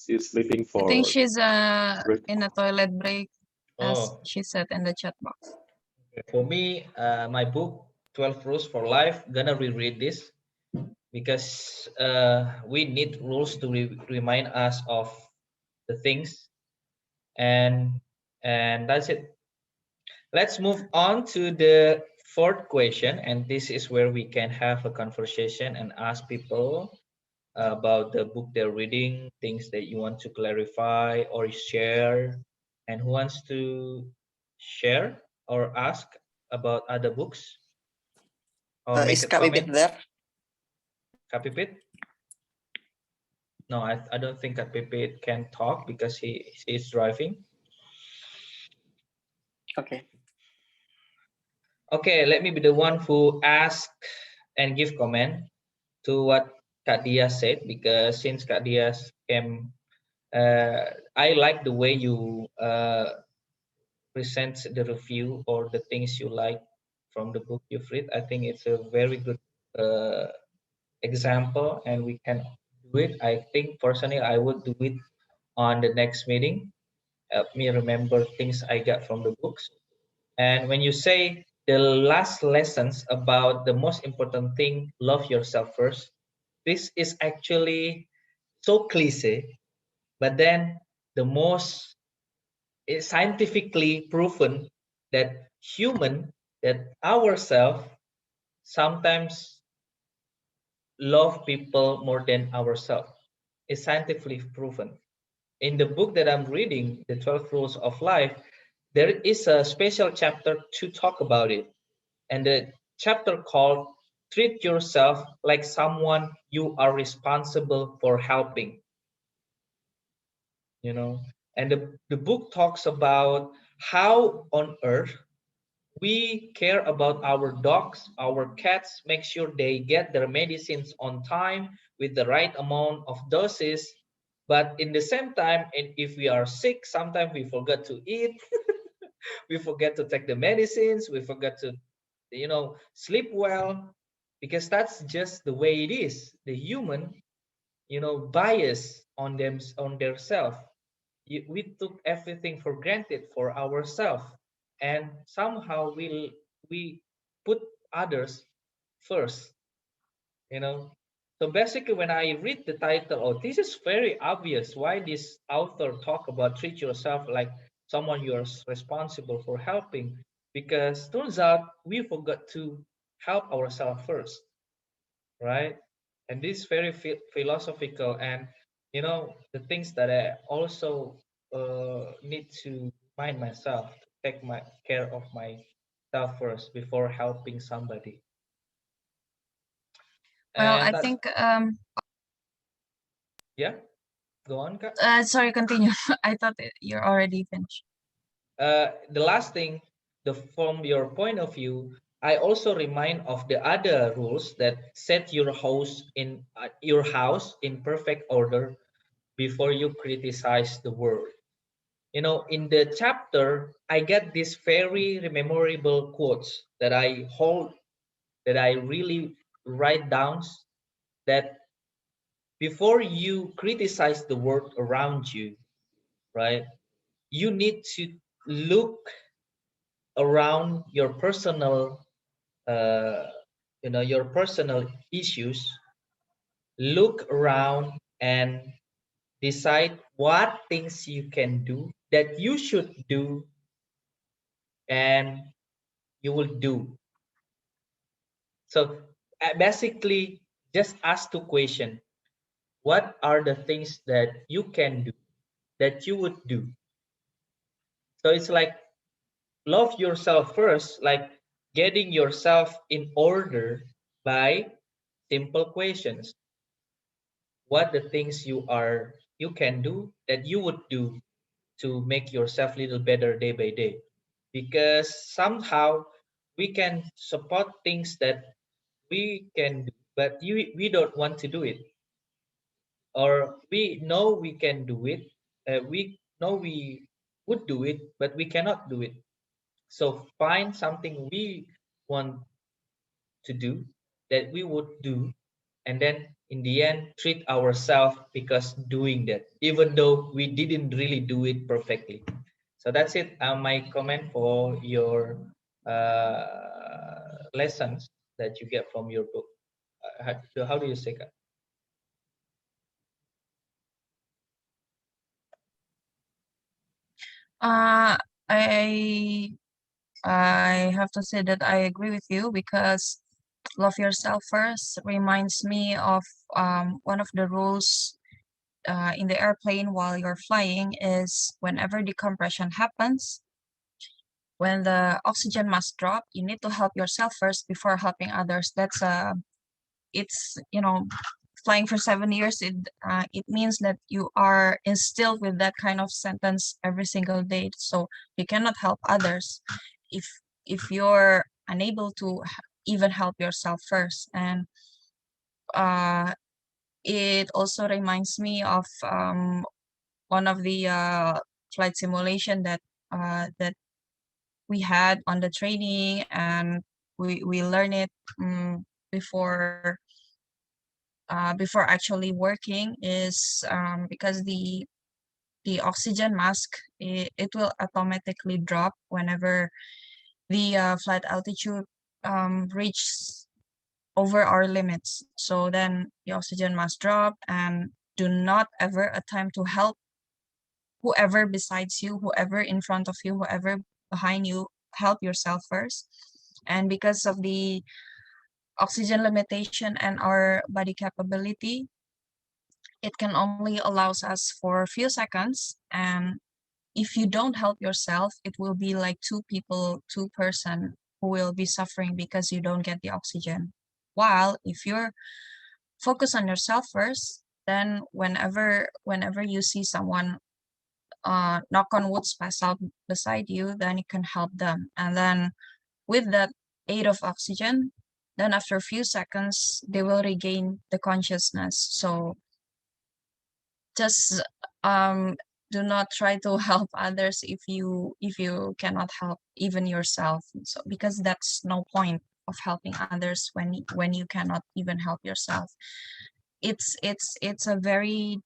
she's sleeping I think for she's break. in a toilet break, as Oh, she said in the chat box. for me, my book 12 Rules for Life, gonna reread this because we need rules to remind us of the things, and that's it. Let's move on to the fourth question, and this is where we can have a conversation and ask people about the book they're reading, things that you want to clarify or share, and who wants to share or ask about other books or make Is a Kak Bibit comment. there? Kapipit? No, I don't think Kapipit can talk because he is driving. Okay. Okay, let me be the one who ask and give comment to what Kak Dia said, because since Kak Dia came, I like the way you present the review or the things you like from the book you've read. I think it's a very good example, and we can do it. I think personally, I would do it on the next meeting. Help me remember things I got from the books. And when you say the last lessons about the most important thing, love yourself first, this is actually so cliche, but then the most scientifically proven that human, that ourselves sometimes love people more than ourselves. It's scientifically proven. In the book that I'm reading, The 12 Rules of Life, there is a special chapter to talk about it. And the chapter called Treat Yourself Like Someone You Are Responsible for Helping. You know, and the book talks about how on earth we care about our dogs, our cats, make sure they get their medicines on time with the right amount of doses. But in the same time, and if we are sick, sometimes we forget to eat, we forget to take the medicines, we forget to, sleep well, because that's just the way it is. The human, bias on them, on their self. We took everything for granted for ourselves, and somehow we put others first. you know so basically, when I read the title, oh, this is very obvious why this author talk about treat yourself like someone you're responsible for helping, because turns out we forgot to help ourselves first, right? And this is very philosophical, and the things that I also need to remind myself to take my care of myself first before helping somebody. Well, And I that's, think yeah, go on, Kak. sorry, continue. I thought you're already finished. The last thing, from your point of view, I also remind of the other rules that set your house in perfect order before you criticize the world. In the chapter, I get these very memorable quotes that I hold, that I really write down, that before you criticize the world around you, right, you need to look around uh, your personal issues, look around and decide what things you can do, that you should do, and you will do. So basically, just ask two questions. What are the things that you can do, that you would do? So it's like love yourself first, like getting yourself in order by simple questions. What the things you can do, that you would do to make yourself a little better day by day? Because somehow we can support things that we can do, but we don't want to do it, or we know we can do it, we know we would do it, but we cannot do it. So find something we want to do, that we would do, and then in the end treat ourselves because doing that, even though we didn't really do it perfectly. So that's it, my comment for your lessons that you get from your book. How do you say that? Uh, I I have to say that I agree with you because love yourself first reminds me of one of the rules in the airplane while you're flying is whenever decompression happens, when the oxygen mask drop, you need to help yourself first before helping others. That's it's flying for 7 years. It means that you are instilled with that kind of sentence every single day. So you cannot help others if you're unable to even help yourself first. And uh, it also reminds me of one of the flight simulation that we had on the training, and we learn it before before actually working, is because the oxygen mask, it will automatically drop whenever the flight altitude reaches over our limits. So then the oxygen mask drop, and do not ever attempt to help whoever besides you, whoever in front of you, whoever behind you. help yourself first. And because of the oxygen limitation and our body capability, it can only allows us for a few seconds. And if you don't help yourself, it will be like two person who will be suffering because you don't get the oxygen. While if you're focused on yourself first, then whenever you see someone knock on wood pass out beside you, then you can help them. And then with that aid of oxygen, then after a few seconds, they will regain the consciousness. So just do not try to help others if you cannot help even yourself. So because that's no point of helping others when you cannot even help yourself. It's a very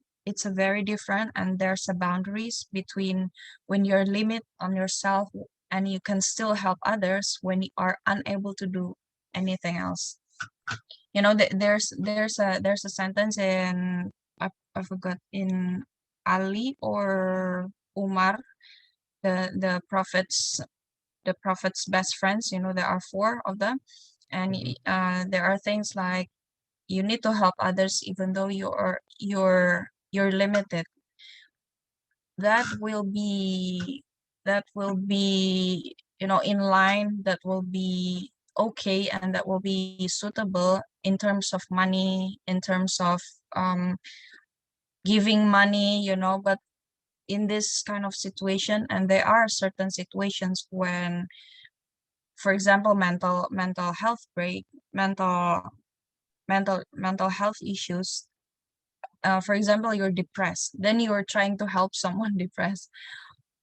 different, and there's a boundaries between when you're limit on yourself and you can still help others when you are unable to do anything else. You know, there's a sentence in I forgot, in Ali or Umar, the prophet's best friends. You know, there are four of them, and there are things like you need to help others even though you're limited. That will be in line, that will be okay, and that will be suitable in terms of money, in terms of um giving money, but in this kind of situation, and there are certain situations when, for example, mental health break, mental health issues. For example, you're depressed, then you're trying to help someone depressed.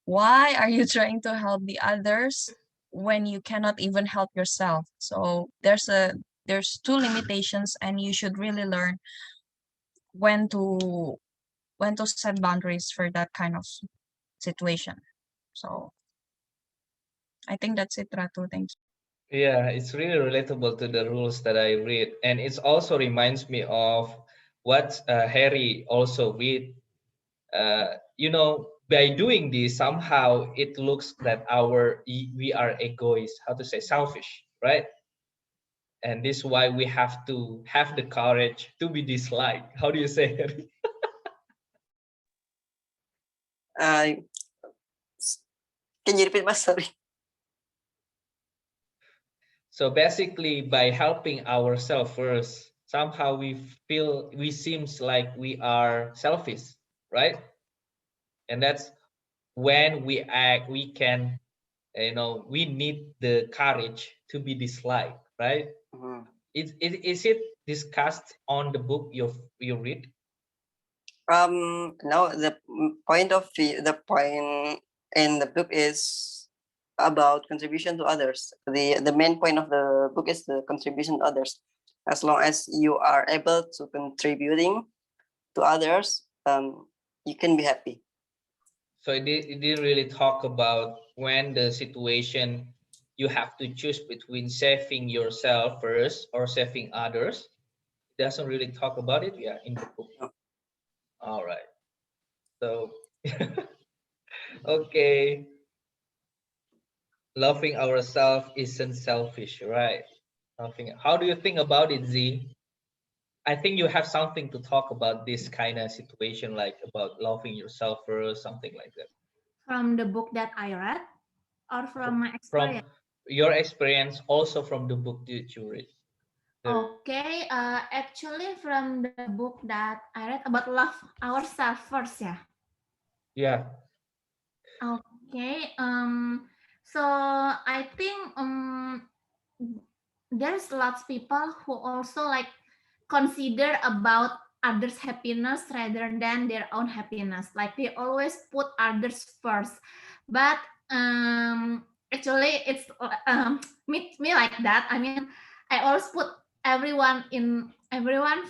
Why are you trying to help the others when you cannot even help yourself? So there's two limitations, and you should really learn when to set boundaries for that kind of situation. So I think that's it, Ratu. Thank you. Yeah, it's really relatable to the rules that I read, and it also reminds me of what Harry also read. By doing this, somehow it looks that we are egoist, how to say, selfish, right? And this is why we have to have the courage to be disliked. How do you say, Harry? I Can you repeat, Mas? Sorry. So basically, by helping ourselves first, somehow we seems like we are selfish, right? And that's when we act, we can, we need the courage to be disliked, right? Mhm. Is it discussed on the book you read? No, the point in the book is about contribution to others. The main point of the book is the contribution to others. As long as you are able to contributing to others, you can be happy. So it didn't really talk about when the situation you have to choose between saving yourself first or saving others. It doesn't really talk about it, yeah, in the book. No. All right. So okay, loving ourselves isn't selfish, right? Loving. How do you think about it, Z? I think you have something to talk about this kind of situation, like about loving yourself first, something like that. From the book that I read or from my From experience? your experience, also from the book that you read. Okay, actually from the book that I read about love ourselves first, yeah. Yeah. Okay, so I think there's lots of people who also like consider about others' happiness rather than their own happiness. Like they always put others first, but actually it's me like that. I mean, I always put everyone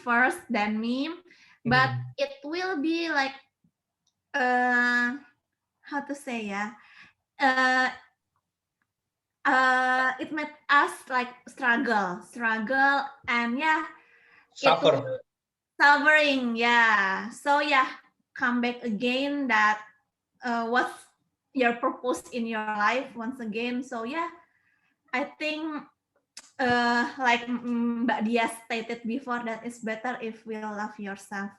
first than me, but it will be like how to say, yeah, uh it made us like struggle, and yeah, it will Suffer. suffering, yeah. So yeah, come back again that what's your purpose in your life once again. So yeah, I think like Mbak Dia stated before, that it's better if we love yourself,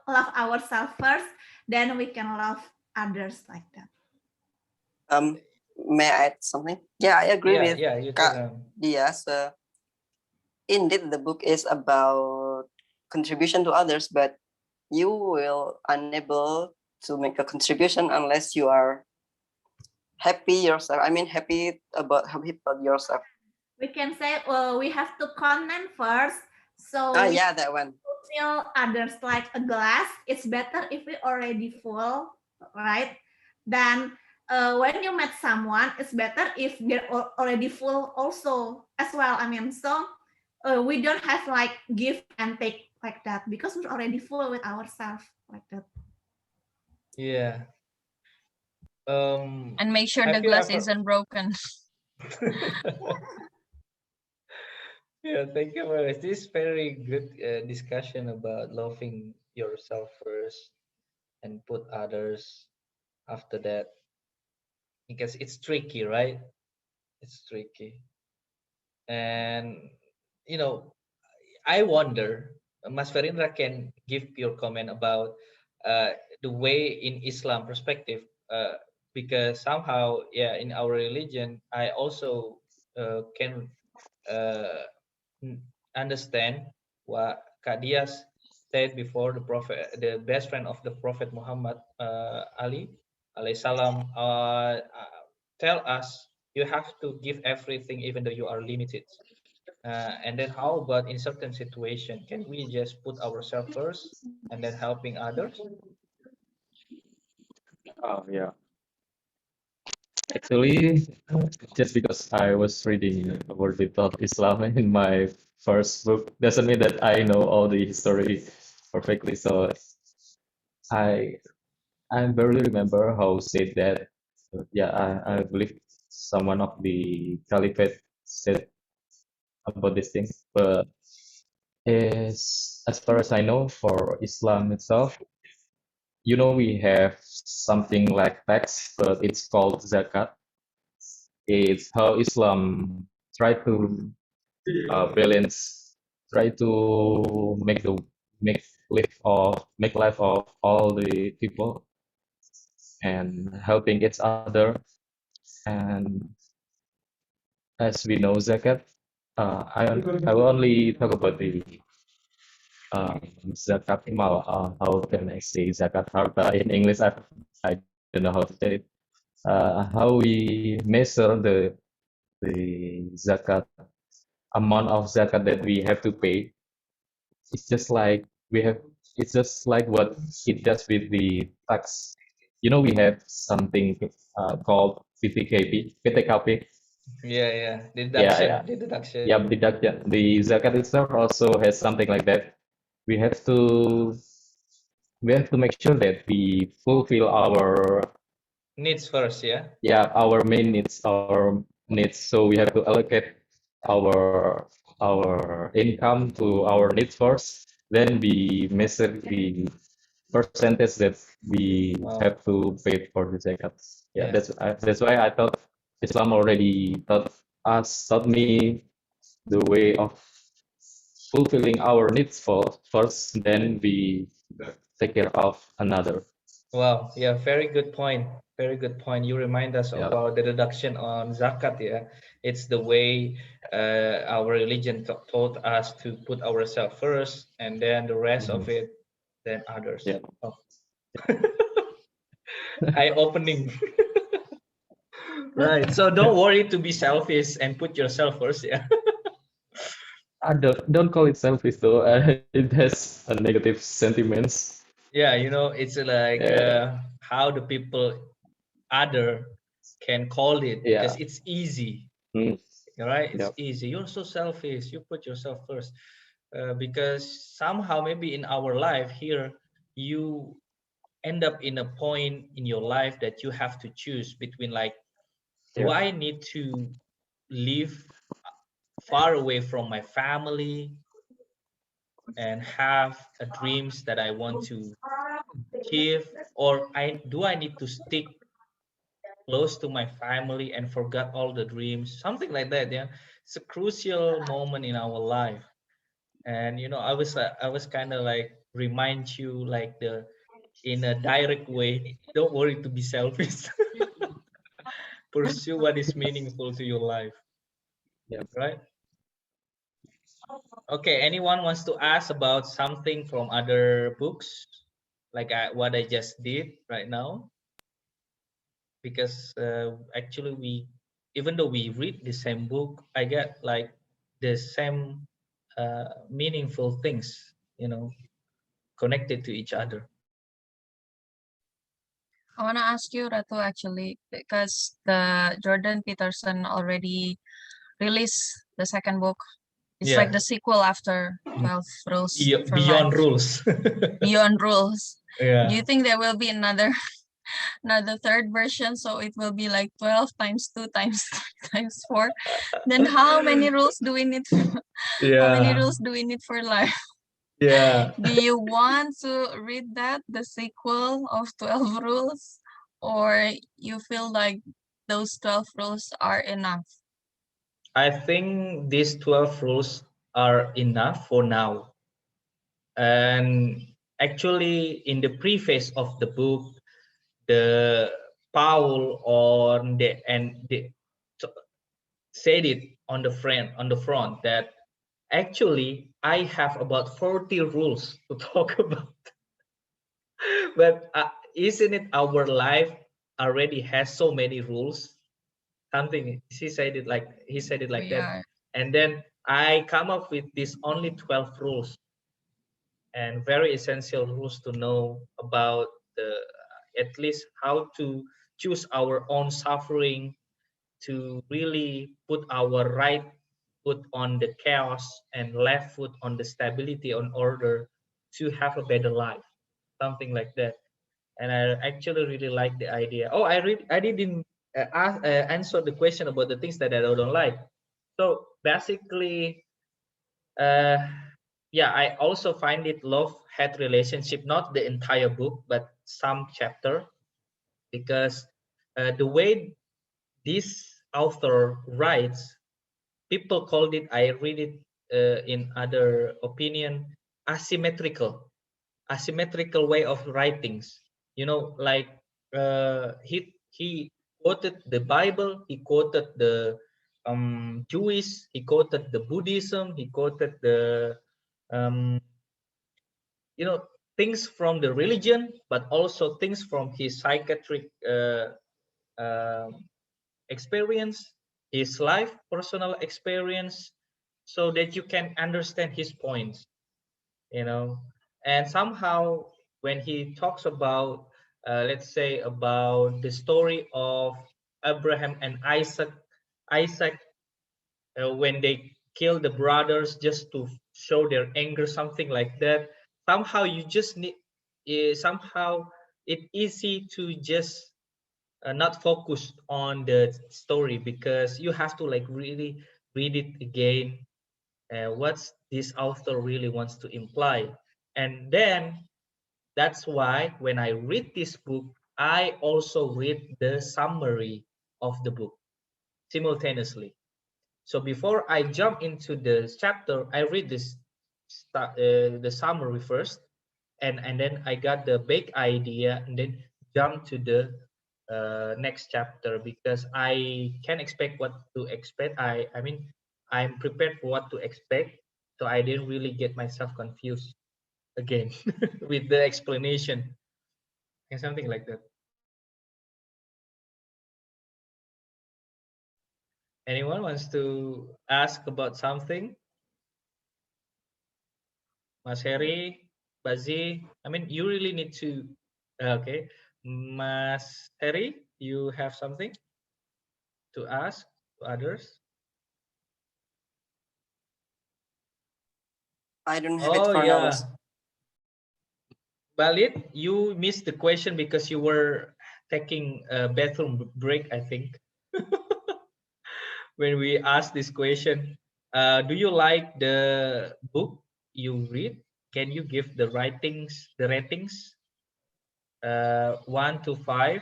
love ourselves first, then we can love others like that. May I add something? Yeah, I agree with you Kak can. Dias. Indeed, the book is about contribution to others, but you will unable to make a contribution unless you are happy yourself. I mean, happy about yourself. We can say we have to content first, so Oh we yeah, that one. fill others like a glass. It's better if we already full, right? Then when you met someone, it's better if they're already full also as well. I mean, so we don't have like give and take like that, because we're already full with ourselves like that. Yeah. And make sure the Have you glass ever? isn't broken. Yeah, thank you very much. This very good discussion about loving yourself first and put others after that, because it's tricky, right? It's tricky. And you know, I wonder, Mas Ferindra can give your comment about uh, the way in Islam perspective, because somehow, yeah, in our religion, I also can uh, understand what Kadias said before. The Prophet, the best friend of the Prophet Muhammad, Ali, alayhi salam, tell us you have to give everything even though you are limited. And then how about in certain situation, can we just put ourselves first and then helping others? Oh yeah. Actually, just because I was reading about the of Islam in my first book doesn't mean that I know all the history perfectly. So I I barely remember how said that. Yeah, I believe someone of the caliphate said about these things. But as far as I know, for Islam itself, we have something like tax, but it's called zakat. It's how Islam try to balance, try to make make life of all the people and helping each other. And as we know, zakat, I will only talk about the zakat mal. How can I say zakat harta in English? I don't know how to say it. How we measure the zakat amount of zakat that we have to pay. It's just like we have. It's just like what it does with the tax. We have something called PTKP. Yeah, yeah, Yeah, deduction, yeah, the deduction. yeah. Deduction. The zakat itself also has something like that. We have to we have to make sure that we fulfill our Needs first, yeah. our main needs, so we have to allocate our income to our needs first, then we measure the percentage that we have Wow. to pay for the zakat. Yeah, Yeah. that's why I thought Islam already taught me the way of fulfilling our needs first, then we take care of another. Wow. Yeah. Very good point. Very good point. You remind us Yeah. about the deduction on zakat. Yeah. It's the way our religion taught us to put ourselves first, and then the rest Mhm. of it, then others. Yeah. Oh, eye opening. Right. So don't worry to be selfish and put yourself first. Yeah. Don't call it selfish though. It has a negative sentiments. Yeah. It's like Yeah, how the people other can call it because yeah, it's easy. mm, Right? It's yeah, easy. You're so selfish. You put yourself first. Because somehow maybe in our life here, you end up in a point in your life that you have to choose between, like, do yeah, I need to live far away from my family and have a dreams that I want to achieve, or I need to stick close to my family and forgot all the dreams, something like that. Yeah, it's a crucial moment in our life. And I was kind of like remind you like the in a direct way, don't worry to be selfish. Pursue what is meaningful to your life, Yeah. right? Okay, anyone wants to ask about something from other books, like what I just did right now? Because actually even though we read the same book, I get like the same meaningful things, connected to each other. I want to ask you, Ratu, actually, because the Jordan Peterson already released the second book. It's like Yeah. the sequel after 12 Rules for Beyond Life. rules. Beyond Rules. Do Yeah. you think there will be another third version, so it will be like 12 times 2 times 3 times 4? Then how many rules do we need? How many Yeah. rules do we need for life? Yeah. Do you want to read that, the sequel of 12 rules? Or you feel like those 12 rules are enough? I think these 12 rules are enough for now. And actually, in the preface of the book, the Paul said it on the front that actually I have about 40 rules to talk about. But isn't it our life already has so many rules? Something he said it like We that. are. And then I come up with this only 12 rules, and very essential rules to know about the at least how to choose our own suffering, to really put our right foot on the chaos and left foot on the stability on order to have a better life, something like that. And I actually really like the idea. Oh, I didn't answer the question about the things that I don't like. So basically, uh, yeah, I also find it love-hate relationship, not the entire book, but some chapter, because the way this author writes, people called it, I read it in other opinion, asymmetrical, asymmetrical way of writings. Like he quoted the Bible, he quoted the Jewish, he quoted the Buddhism, he quoted the um, things from the religion, but also things from his psychiatric uh, experience, his life, personal experience, so that you can understand his points, you know. And somehow, when he talks about, let's say, about the story of Abraham and Isaac, when they kill the brothers just to show their anger, something like that. Somehow, you just need, somehow, it's easy to just not focused on the story, because you have to like really read it again, what's this author really wants to imply. And then that's why when I read this book, I also read the summary of the book simultaneously. So before I jump into the chapter, I read the summary first, and then I got the big idea, and then jump to the next chapter, because I can expect what to expect. I mean, I'm prepared for what to expect, so I didn't really get myself confused again with the explanation and something like that. Anyone wants to ask about something? Mas Heri, Bazi, I mean, you really need to. Okay, Mas Heri, you have something to ask to others? I don't have it Oh for now, Mas. yeah, Balit, you missed the question because you were taking a bathroom break, I think, when we asked this question. Do you like the book you read? Can you give the ratings, 1 to 5?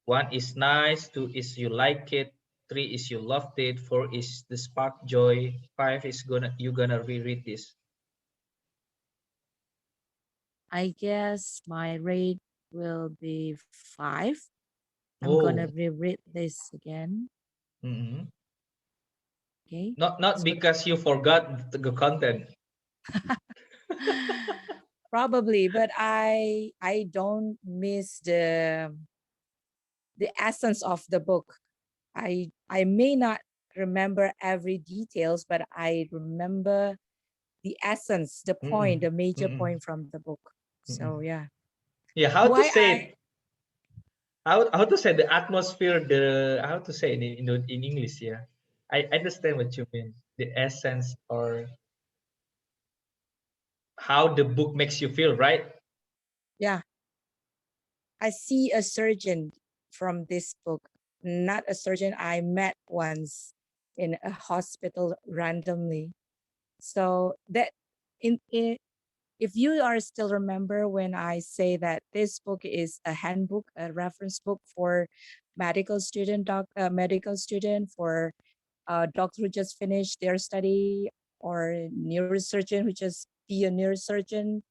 One is nice, two is you like it, three is you loved it, four is the spark joy, five is you gonna reread this. I guess my rate will be 5. I'm gonna Oh, reread this again. mhm. Okay. Not So because you forgot the content. probably, but I don't miss the essence of the book. I may not remember every details, but I remember the essence, the point, Mm-mm, the major mm-mm, point from the book. So mm-mm. yeah. Yeah, how to Why say I it? How to say the atmosphere? The how to say it in English? Yeah, I understand what you mean. The essence or how the book makes you feel, right? yeah, I see a surgeon from this book, not a surgeon I met once in a hospital randomly. So that in if you are still remember when I say that this book is a handbook, a reference book for medical student for a doctor who just finished their study or neurosurgeon who just be a neurosurgeon,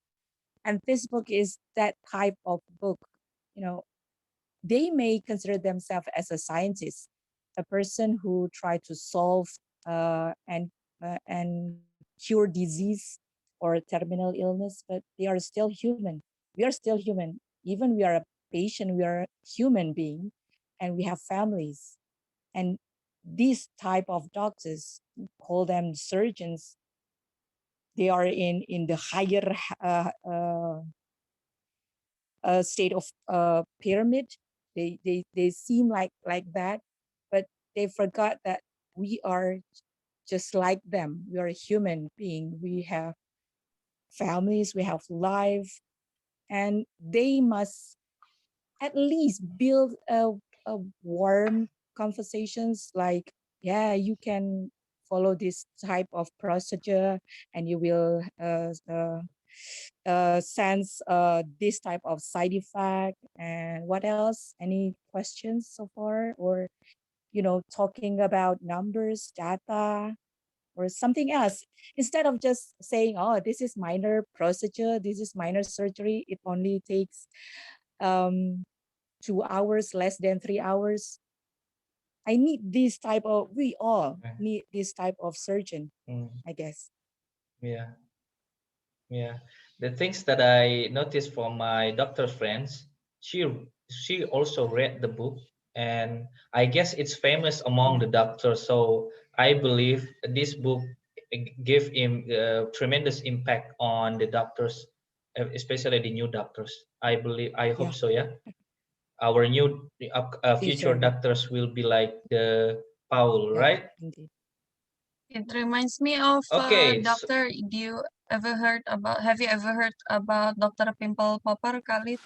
and this book is that type of book. You know, they may consider themselves as a scientist, a person who try to solve and cure disease or terminal illness, but they are still human. We are still human. Even we are a patient, we are human being, and we have families. And these type of doctors, call them surgeons, they are in the higher state of pyramid. They seem like that, but they forgot that we are just like them. We are a human being. We have families, we have life, and they must at least build a warm conversations like, yeah, you can follow this type of procedure and you will sense this type of side effect. And what else? Any questions so far? Or, talking about numbers, data, or something else, instead of just saying, oh, this is minor procedure, this is minor surgery, it only takes um 2 hours, less than 3 hours. I need this type of, we all Yeah. need this type of surgeon, Mm, I guess. yeah. Yeah, the things that I noticed from my doctor friends, she she also read the book, and I guess it's famous among Yeah. the doctors. So I believe this book gave him tremendous impact on the doctors, especially the new doctors. I believe, I hope Yeah. so. Yeah, our new future Deserve it. doctors will be like the Paul, Yeah, right? indeed. It reminds me of Okay, so, doctor. Have you ever heard about Dr. Pimple Popper, Khalid?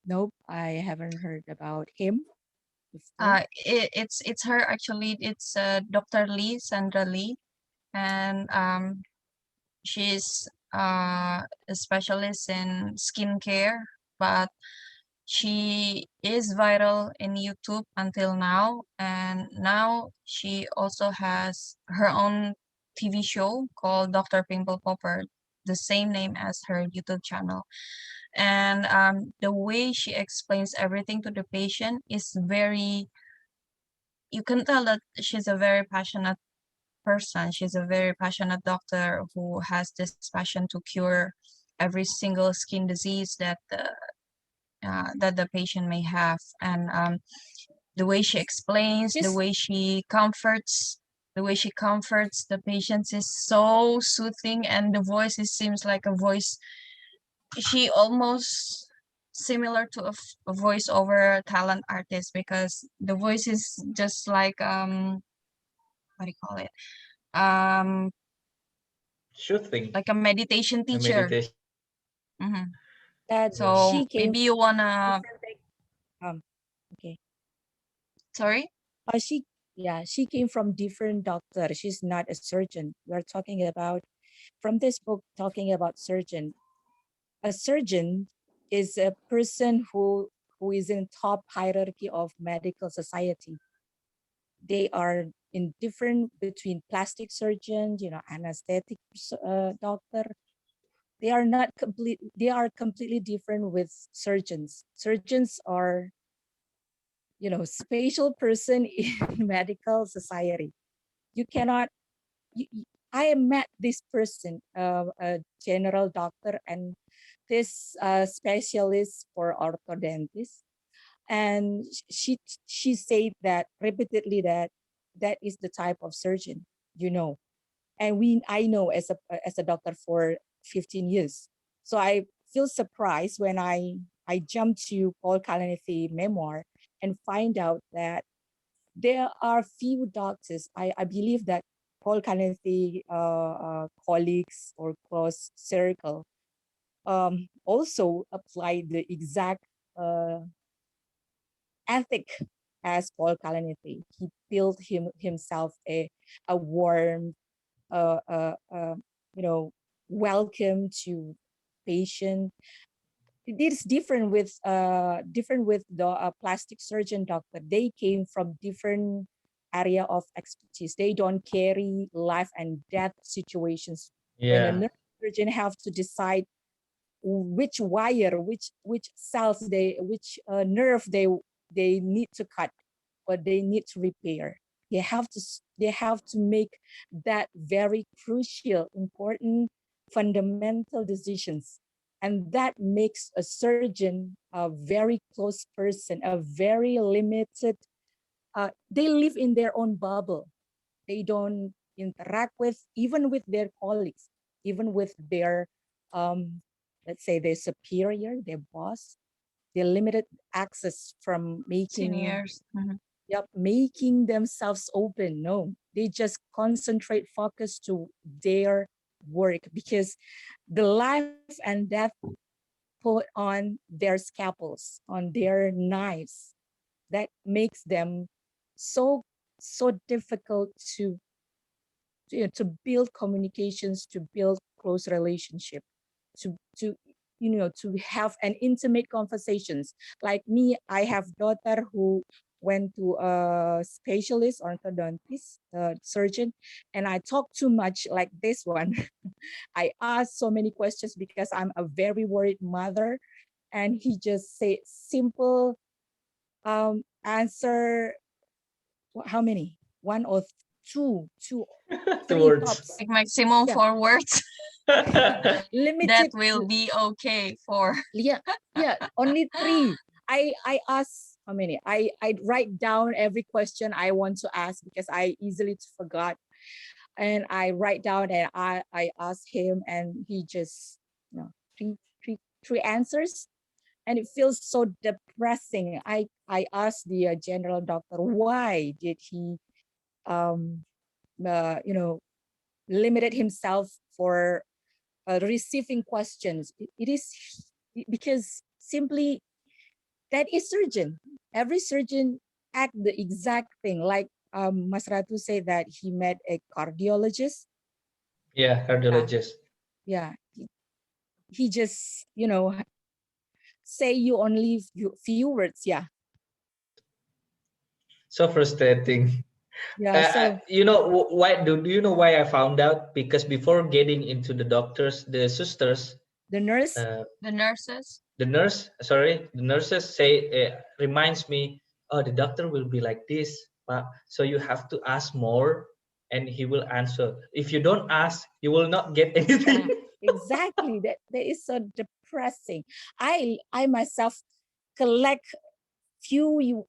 Nope, I haven't heard about him before. It's her actually. It's Dr. Lee, Sandra Lee, and she's a specialist in skincare, but she is viral in YouTube until now, and now she also has her own TV show called Dr. Pimple Popper, the same name as her YouTube channel. And the way she explains everything to the patient is very, you can tell that she's a very passionate person. She's a very passionate doctor who has this passion to cure every single skin disease that the patient may have. And the way she explains, She's the way she comforts the patients is so soothing, and the voice seems like a voice. She almost similar to a voiceover talent artist, because the voice is just like what do you call it? Um, soothing, like a meditation a teacher. meditation. Hmm. that Yeah. So she came maybe you wanna, um okay. sorry. She, yeah, she came from different doctor. She's not a surgeon. We're talking about from this book talking about surgeon. A surgeon is a person who is in top hierarchy of medical society. They are indifferent between plastic surgeons, anesthetic doctor. They are not complete. They are completely different with surgeons. Surgeons are, special person in medical society. You cannot. I met this person, a general doctor, and this specialist for orthodontist, and she said that repeatedly that is the type of surgeon, and I know as a doctor for 15 years. So I feel surprised when I jumped to Paul Kalanithi memoir and find out that there are few doctors. I believe that Paul Kalanithi colleagues or close circle also apply the exact ethic as Paul Kalanithi. He built himself a warm, uh, uh, uh, welcome to patient. It is different with the plastic surgeon doctor. They came from different area of expertise. They don't carry life and death situations. When a Yeah. neurosurgeon have to decide which wire, which cells which nerve they need to cut, or they need to repair. They have to make that very crucial, important, fundamental decisions, and that makes a surgeon a very close person, a very limited. They live in their own bubble. They don't interact with even with their colleagues, even with their let's say their superior, their boss. They're limited access from making Seniors. Mhm. making themselves open. No, they just concentrate, focus to their work, because the life and death put on their scalpels, on their knives, that makes them so difficult to build communications, to build close relationship, to to have an intimate conversations. Like me, I have daughter who went to a specialist orthodontist surgeon, and I talk too much like this one. I ask so many questions because I'm a very worried mother, and he just say simple answer. How many? One or two, Two three words. tops. Like maximum Yeah, 4 words. That limited. will be okay for. Yeah, yeah, only three. I ask how many? I write down every question I want to ask because I easily forgot, and I write down and I ask him, and he just three three answers, and it feels so depressing. I asked the general doctor why did he um limited himself for receiving questions. It is because simply that is surgeon. Every surgeon act the exact thing. Like Mas Ratu said that he met a cardiologist. Yeah, Yeah, cardiologist. yeah. He just say you only few words. Yeah, So frustrating. yeah. So Why do you know why I found out? Because before getting into the doctors, the sisters, the nurse. uh, The nurses. the nurses say, reminds me, oh, the doctor will be like this, so you have to ask more, and he will answer. If you don't ask, you will not get anything. Yeah, exactly. That is so depressing. I myself collect few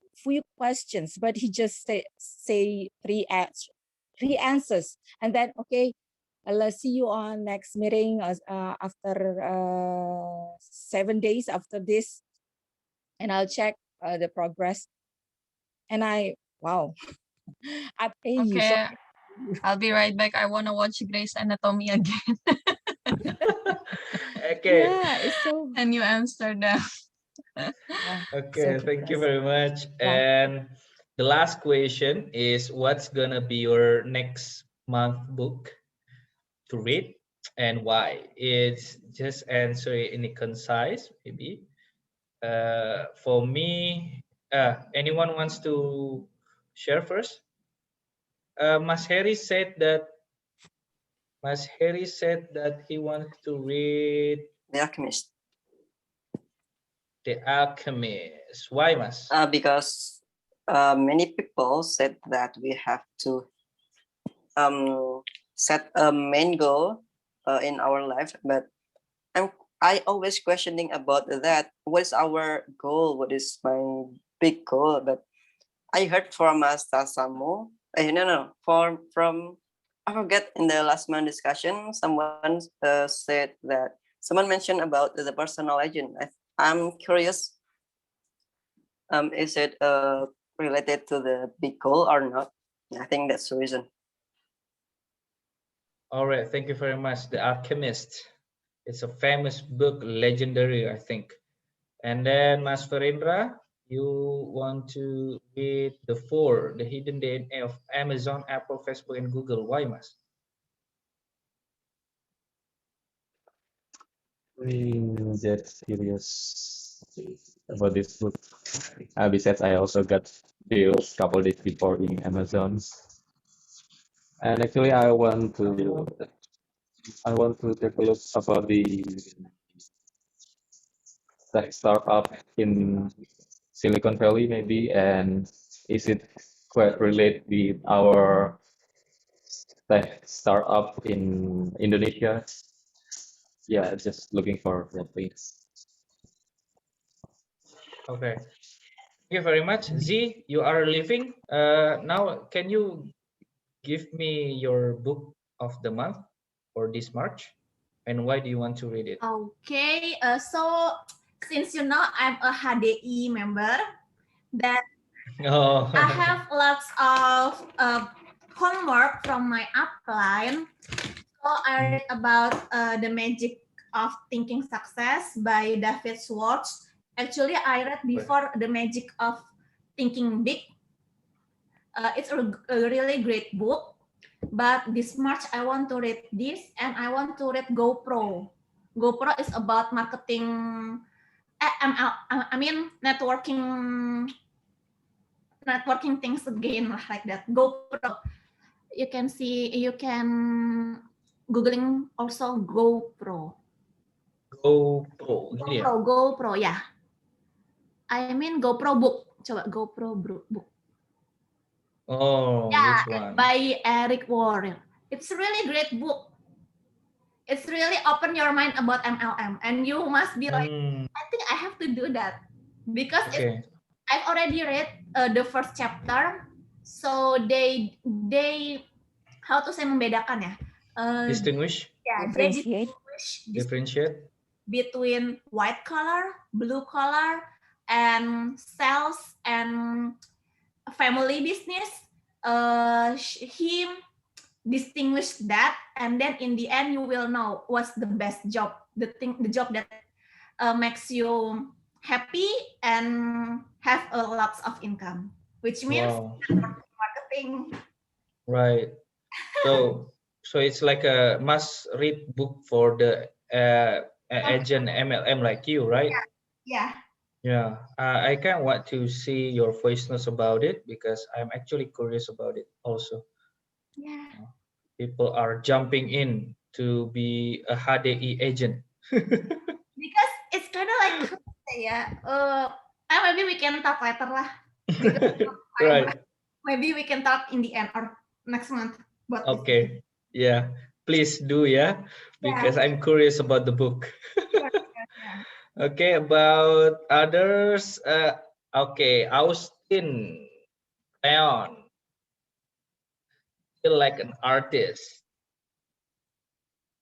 questions, but he just say three answers, and then okay, let's see you on next meeting after 7 days after this, and I'll check the progress. And wow, I pay you so. Okay, I'll be right back. I wanna watch Grey's Anatomy again. Okay. Yeah, it's so And you Amsterdam. so Okay, thank you depressing. very much. Yeah. And the last question is, what's gonna be your next month book to read, and why? It's just answer it in a concise, maybe. For me, anyone wants to share first? Mas Harry said that he wants to read The Alchemist. The Alchemist. Why, Mas? Because many people said that we have to set a main goal in our life, but I always questioning about that. What is our goal? What is my big goal? But I heard from Samu. No. From I forget in the last month discussion. Someone said that someone mentioned about the personal legend. I'm curious. Is it related to the big goal or not? I think that's the reason. All right, thank you very much. The Alchemist. It's a famous book, legendary, I think. And then Mas Ferindra, you want to read The Hidden DNA of Amazon, Apple, Facebook, and Google. Why, Mas? Just curious about this book. Besides, I also got bills couple days before in Amazon, and actually, I want to take a look about the tech startup in Silicon Valley, maybe, and is it quite relate with our tech startup in Indonesia? Yeah, just looking for that things. Okay. Thank you very much. Z, you are leaving. Now, can you give me your book of the month for this March? And why do you want to read it? Okay, so since you know I'm a HDI member, that Oh, I have lots of homework from my upline. So I read about The Magic of Thinking Success by David Schwartz. Actually, I read before The Magic of Thinking Big. It's a really great book. But this March, I want to read this, and I want to read GoPro. GoPro is about marketing. I mean networking things again like that. GoPro. You can googling also GoPro. GoPro, gini ya? GoPro, yeah. I mean GoPro book. Coba GoPro book. Oh, Yeah, which one? by Erric Wore. It's a really great book. It's really open your mind about MLM, and you must be like, I think I have to do that because I've already read the first chapter. So they how to say membedakan ya? Distinguish? Yeah, they Differentiate between white collar, blue collar, and sales and family business. He distinguished that, and then in the end you will know what's the best job, the job that makes you happy and have a lots of income, which means marketing. Right. So it's like a must-read book for the agent MLM like you, right? Yeah. Yeah. I kind of want to see your voice notes about it because I'm actually curious about it also. Yeah. People are jumping in to be a HDI agent. Because it's kind of like maybe we can talk later lah. Right. Maybe we can talk in the end or next month. Okay. Yeah. Please do, yeah, because I'm curious about the book. Okay, about others. Okay, Austin Leon, feel like an artist.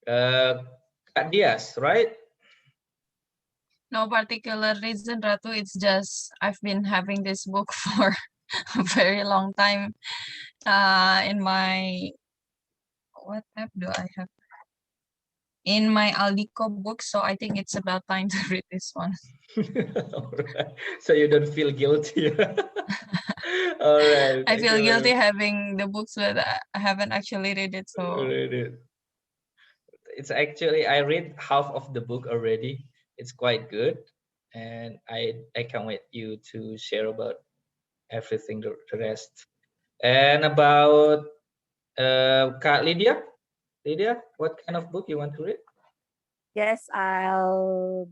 Kak Dias, right? No particular reason, Ratu. It's just I've been having this book for a very long time. In my what app do I have? In my Aldico book, so I think it's about time to read this one. All right. So you don't feel guilty. All right. I feel guilty having the books, but I haven't actually read it. So read it. It's actually I read half of the book already. It's quite good. and I can't wait you to share about everything the rest. And about Kak Lydia. Lydia, what kind of book you want to read? Yes, I'm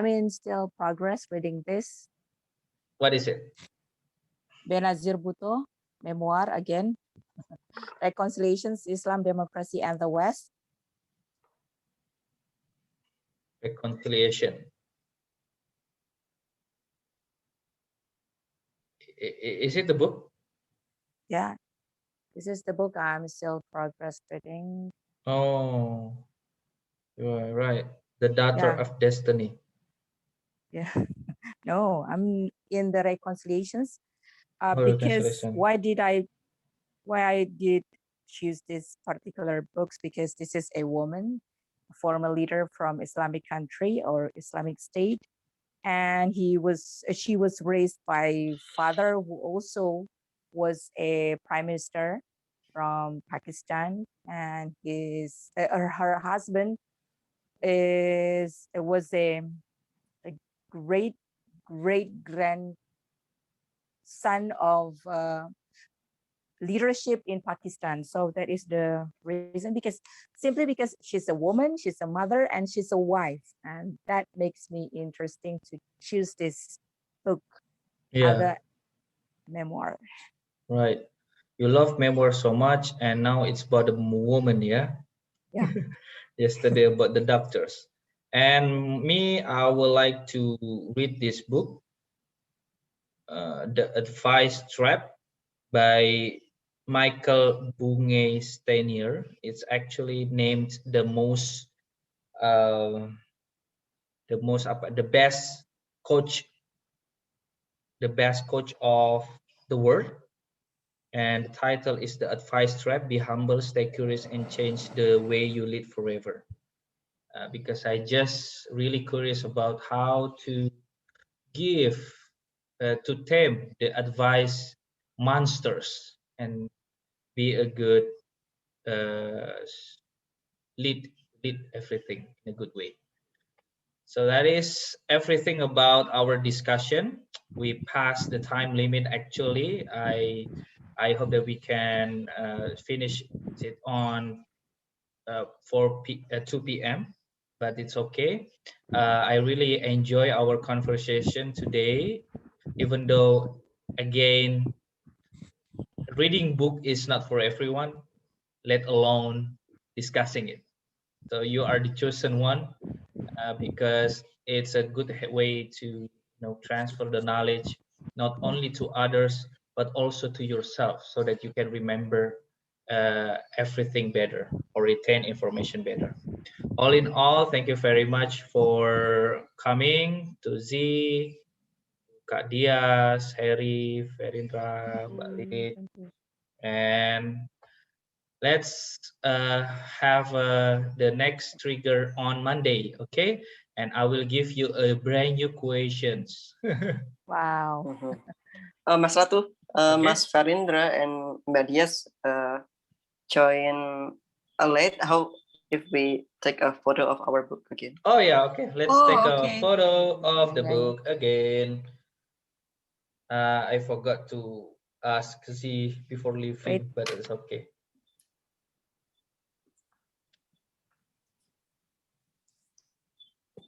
in still progress reading this. What is it? Benazir Bhutto, memoir again. Reconciliations, Islam, Democracy, and the West. Reconciliation. Is it the book? Yeah, this is the book I'm still progress reading. Oh, you are right. The Daughter Yeah, of Destiny. yeah. No, I'm in the reconciliations. Oh, Because reconciliation. why I did choose this particular books, because this is a woman, a former leader from Islamic country or Islamic state, and she was raised by father who also was a prime minister from Pakistan, and her husband was a great great grandson of leadership in Pakistan. So that is the reason, because simply because she's a woman, she's a mother, and she's a wife, and that makes me interesting to choose this book as Yeah, a memoir. right. You love memoir so much, and now it's about the woman, yeah? Yeah. Yesterday about the doctors. And me, I would like to read this book, The Advice Trap by Michael Bungay Stanier. It's actually named uh, the best coach, the best coach of the world. And the title is The Advice Trap: Be Humble, Stay Curious, and Change the Way You Lead Forever. Because I just really curious about how to give to tame the advice monsters and be a good uh, lead lead everything in a good way. So that is everything about our discussion. We passed the time limit. Actually, I hope that we can finish it on 2 p.m. But it's okay. I really enjoy our conversation today, even though again reading book is not for everyone, let alone discussing it. So you are the chosen one, because it's a good way to transfer the knowledge not only to others but also to yourself, so that you can remember everything better or retain information better. All in all, thank you very much for coming to Z, Kak Dias, Harry, Thank Ferindra, Mbak you. Lid, Thank you. and let's have the next trigger on Monday, okay? And I will give you a brand new questions. Wow. Mhm. Mas Ratu, Okay. Mas Farindra, and Mbak Dias join late. How if we take a photo of our book again? Oh yeah, okay. Let's take Oh, a okay. photo of the Yeah, yeah. book again. I forgot to ask Z before Wait. leaving, but it's okay.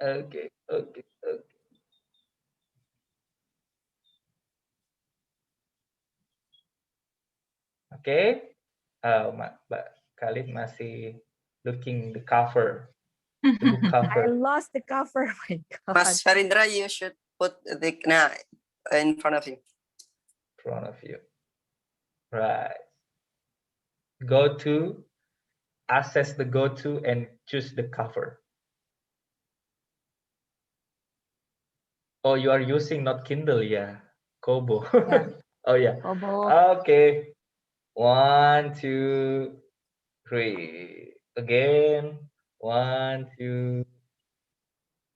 Okay, okay, okay. Okay. Mbak Khalid masih looking the cover, the book I cover lost the cover. My God. Mas Farindra, you should put the in front of you. in front of you. Right. Go to, access the go to and choose the cover. Oh, you are using not Kindle, yeah. Kobo. Yeah. Oh yeah. Kobo. Okay. 1, 2, 3. Again. 1, 2,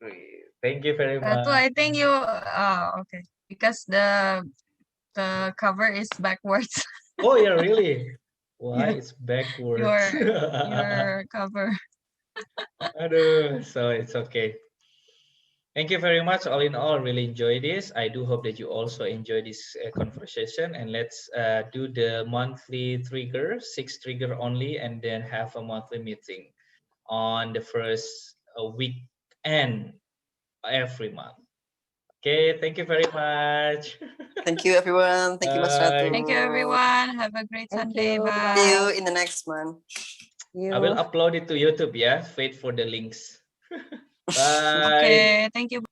3. Thank you very So much. I think you okay, because the cover is backwards. Oh yeah, really? Why Yeah, it's backwards? your cover. Aduh, so it's okay. Thank you very much. All in all, really enjoy this. I do hope that you also enjoy this conversation. And let's do the monthly trigger, 6 trigger only, and then have a monthly meeting on the first weekend every month. Okay, thank you very much. Thank you, everyone. Thank you, Mas Bye. Thank you, Ratu. everyone. Have a great Thank Sunday. you. See Bye. you Bye. in the next one. I will You. upload it to YouTube. Yeah, wait for the links. Bye. Okay. Thank you.